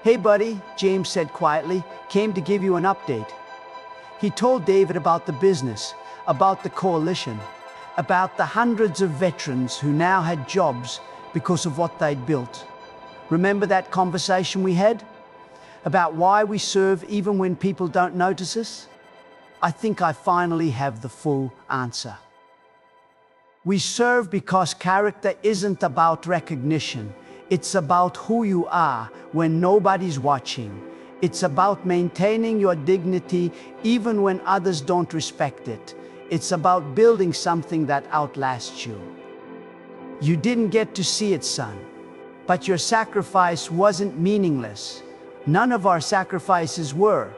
Hey buddy, James said quietly, came to give you an update. He told David about the business, about the coalition, about the hundreds of veterans who now had jobs because of what they'd built. Remember that conversation we had? About why we serve even when people don't notice us? I think I finally have the full answer. We serve because character isn't about recognition. It's about who you are when nobody's watching. It's about maintaining your dignity even when others don't respect it. It's about building something that outlasts you. You didn't get to see it, son, but your sacrifice wasn't meaningless. None of our sacrifices were,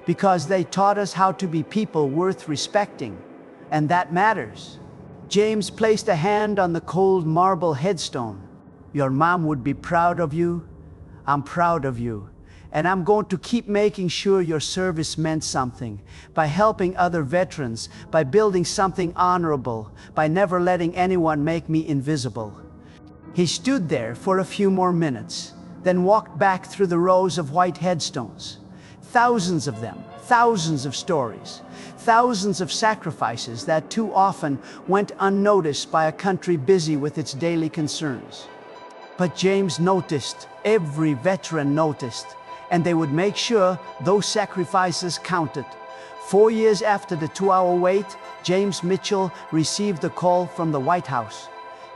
because they taught us how to be people worth respecting, and that matters. James placed a hand on the cold marble headstone. Your mom would be proud of you. I'm proud of you. And I'm going to keep making sure your service meant something, by helping other veterans, by building something honorable, by never letting anyone make me invisible." He stood there for a few more minutes, then walked back through the rows of white headstones. Thousands of them, thousands of stories, thousands of sacrifices that too often went unnoticed by a country busy with its daily concerns. But James noticed, every veteran noticed, and they would make sure those sacrifices counted. 4 years after the 2-hour wait, James Mitchell received a call from the White House.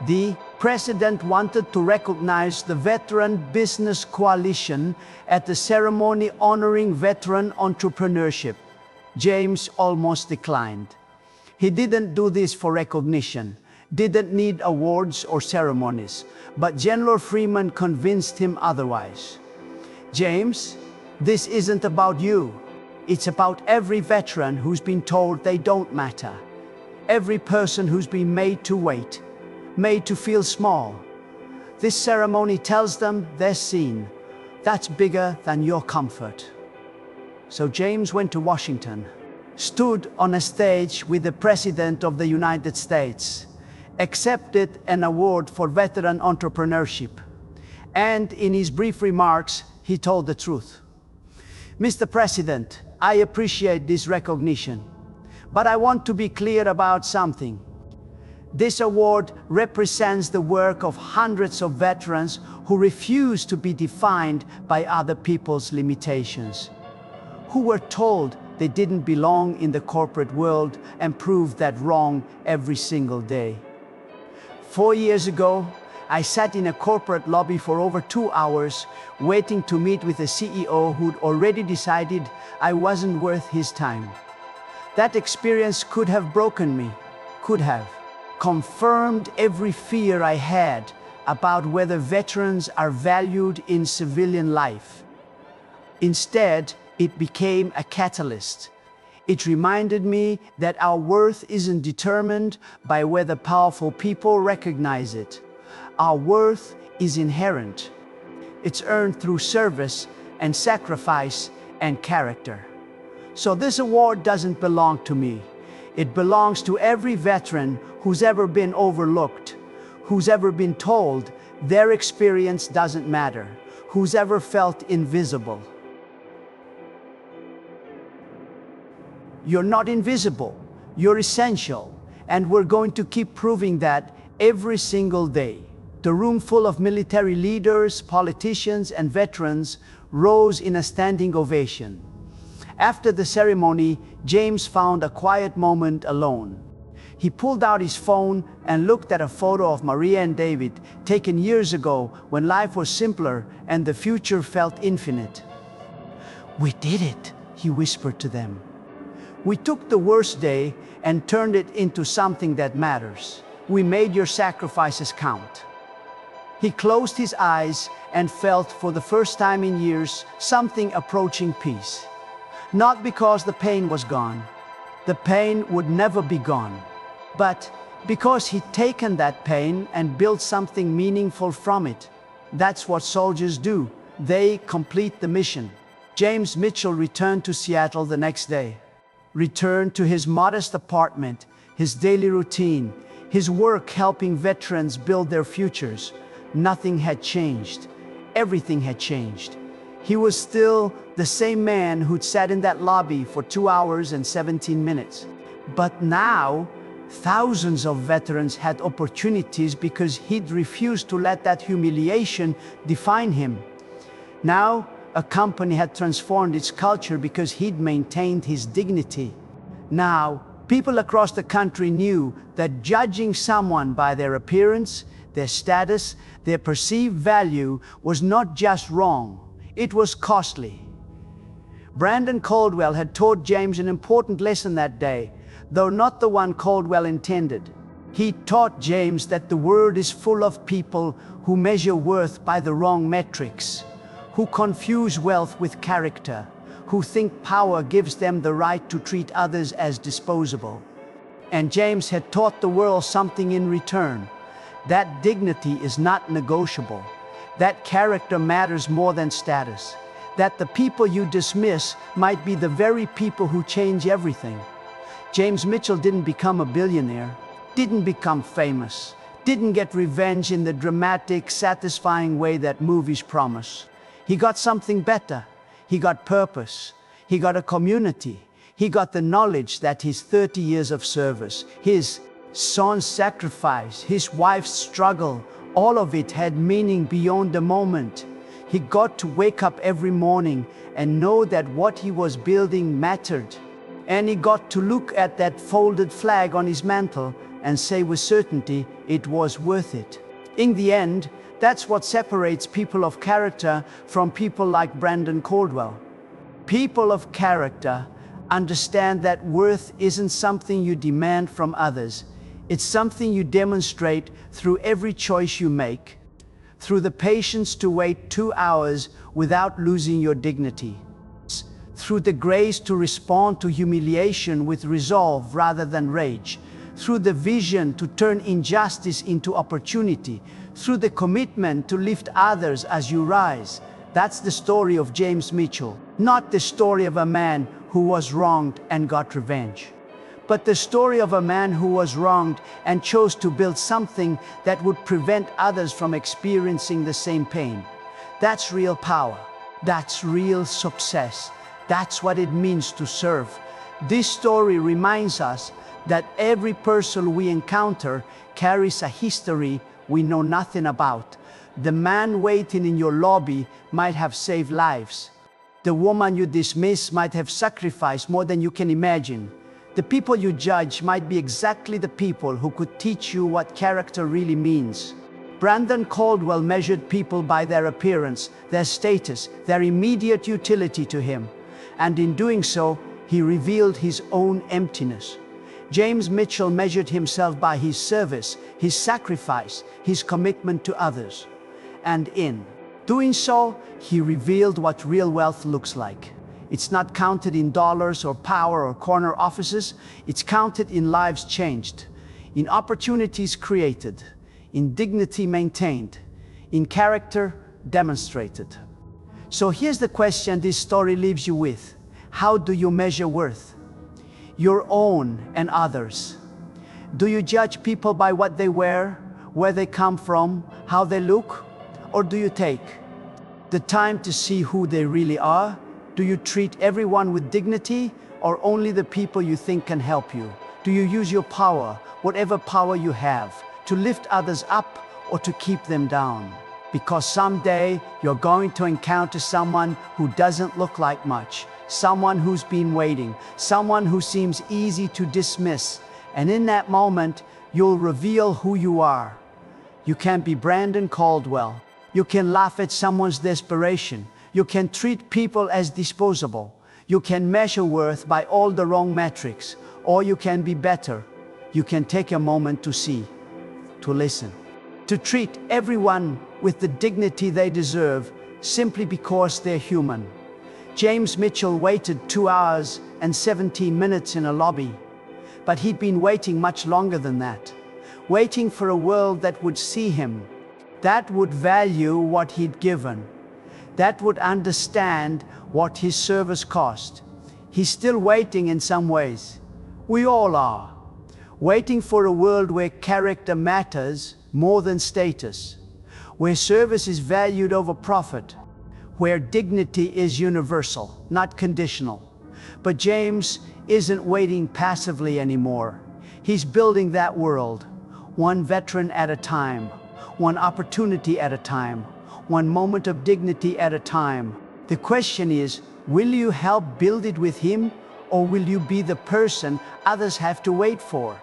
The president wanted to recognize the Veteran Business Coalition at the ceremony honoring veteran entrepreneurship. James almost declined. He didn't do this for recognition, didn't need awards or ceremonies, but General Freeman convinced him otherwise. "James, this isn't about you. It's about every veteran who's been told they don't matter. Every person who's been made to wait, made to feel small. This ceremony tells them they're seen. That's bigger than your comfort." So James went to Washington, stood on a stage with the President of the United States, accepted an award for veteran entrepreneurship, and in his brief remarks, he told the truth. "Mr. President, I appreciate this recognition, but I want to be clear about something. This award represents the work of hundreds of veterans who refuse to be defined by other people's limitations, who were told they didn't belong in the corporate world and proved that wrong every single day. 4 years ago, I sat in a corporate lobby for over 2 hours, waiting to meet with a CEO who'd already decided I wasn't worth his time. That experience could have broken me, could have confirmed every fear I had about whether veterans are valued in civilian life. Instead, it became a catalyst. It reminded me that our worth isn't determined by whether powerful people recognize it. Our worth is inherent. It's earned through service and sacrifice and character. So this award doesn't belong to me. It belongs to every veteran who's ever been overlooked, who's ever been told their experience doesn't matter, who's ever felt invisible. You're not invisible, you're essential, and we're going to keep proving that every single day. The room full of military leaders, politicians, and veterans rose in a standing ovation. After the ceremony, James found a quiet moment alone. He pulled out his phone and looked at a photo of Maria and David taken years ago when life was simpler and the future felt infinite. "We did it," he whispered to them. "We took the worst day and turned it into something that matters. We made your sacrifices count." He closed his eyes and felt for the first time in years something approaching peace. Not because the pain was gone. The pain would never be gone. But because he'd taken that pain and built something meaningful from it. That's what soldiers do. They complete the mission. James Mitchell returned to Seattle the next day. Returned to his modest apartment, his daily routine, his work helping veterans build their futures. Nothing had changed. Everything had changed. He was still the same man who'd sat in that lobby for 2 hours and 17 minutes. But now, thousands of veterans had opportunities because he'd refused to let that humiliation define him. Now, a company had transformed its culture because he'd maintained his dignity. Now, people across the country knew that judging someone by their appearance, their status, their perceived value was not just wrong, it was costly. Brandon Caldwell had taught James an important lesson that day, though not the one Caldwell intended. He taught James that the world is full of people who measure worth by the wrong metrics, who confuse wealth with character, who think power gives them the right to treat others as disposable. And James had taught the world something in return. That dignity is not negotiable. That character matters more than status. that the people you dismiss might be the very people who change everything. James Mitchell didn't become a billionaire, didn't become famous, didn't get revenge in the dramatic, satisfying way that movies promise. He got something better. He got purpose. He got a community. He got the knowledge that his 30 years of service, his son's sacrifice, his wife's struggle, all of it had meaning beyond the moment. He got to wake up every morning and know that what he was building mattered. And he got to look at that folded flag on his mantle and say with certainty it was worth it. In the end, that's what separates people of character from people like Brandon Caldwell. People of character understand that worth isn't something you demand from others. It's something you demonstrate through every choice you make, through the patience to wait 2 hours without losing your dignity, through the grace to respond to humiliation with resolve rather than rage, through the vision to turn injustice into opportunity, through the commitment to lift others as you rise. That's the story of James Mitchell, not the story of a man who was wronged and got revenge, but the story of a man who was wronged and chose to build something that would prevent others from experiencing the same pain. That's real power. That's real success. That's what it means to serve. This story reminds us that every person we encounter carries a history we know nothing about. The man waiting in your lobby might have saved lives. The woman you dismiss might have sacrificed more than you can imagine. The people you judge might be exactly the people who could teach you what character really means. Brandon Caldwell measured people by their appearance, their status, their immediate utility to him. And in doing so, he revealed his own emptiness. James Mitchell measured himself by his service, his sacrifice, his commitment to others. And in doing so, he revealed what real wealth looks like. It's not counted in dollars or power or corner offices. It's counted in lives changed, in opportunities created, in dignity maintained, in character demonstrated. So here's the question this story leaves you with. How do you measure worth? Your own and others. Do you judge people by what they wear, where they come from, how they look? Or do you take the time to see who they really are? Do you treat everyone with dignity, or only the people you think can help you? Do you use your power, whatever power you have, to lift others up or to keep them down? Because someday you're going to encounter someone who doesn't look like much, someone who's been waiting, someone who seems easy to dismiss. And in that moment, you'll reveal who you are. You can be Brandon Caldwell. You can laugh at someone's desperation. You can treat people as disposable. You can measure worth by all the wrong metrics. Or you can be better. You can take a moment to see, to listen, to treat everyone with the dignity they deserve simply because they're human. James Mitchell waited 2 hours and 17 minutes in a lobby, but he'd been waiting much longer than that, waiting for a world that would see him, that would value what he'd given, that would understand what his service cost. He's still waiting in some ways. We all are. Waiting for a world where character matters more than status, where service is valued over profit, where dignity is universal, not conditional. But James isn't waiting passively anymore. He's building that world, one veteran at a time, one opportunity at a time, one moment of dignity at a time. The question is, will you help build it with him, or will you be the person others have to wait for?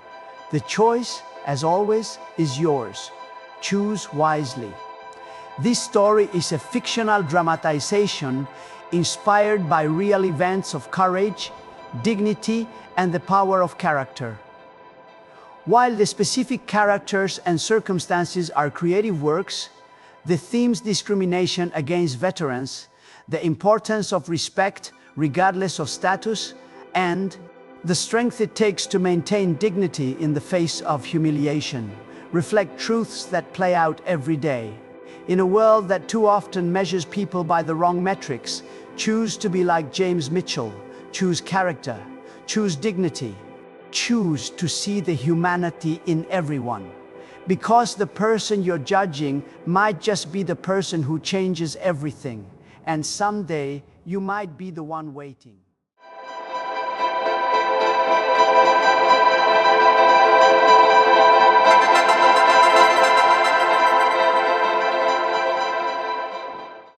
The choice, as always, is yours. Choose wisely. This story is a fictional dramatization inspired by real events of courage, dignity, and the power of character. While the specific characters and circumstances are creative works, the themes discrimination against veterans, the importance of respect regardless of status, and the strength it takes to maintain dignity in the face of humiliation reflect truths that play out every day. In a world that too often measures people by the wrong metrics, Choose to be like James Mitchell. Choose character. Choose dignity. Choose to see the humanity in everyone. Because the person you're judging might just be the person who changes everything. And someday, you might be the one waiting.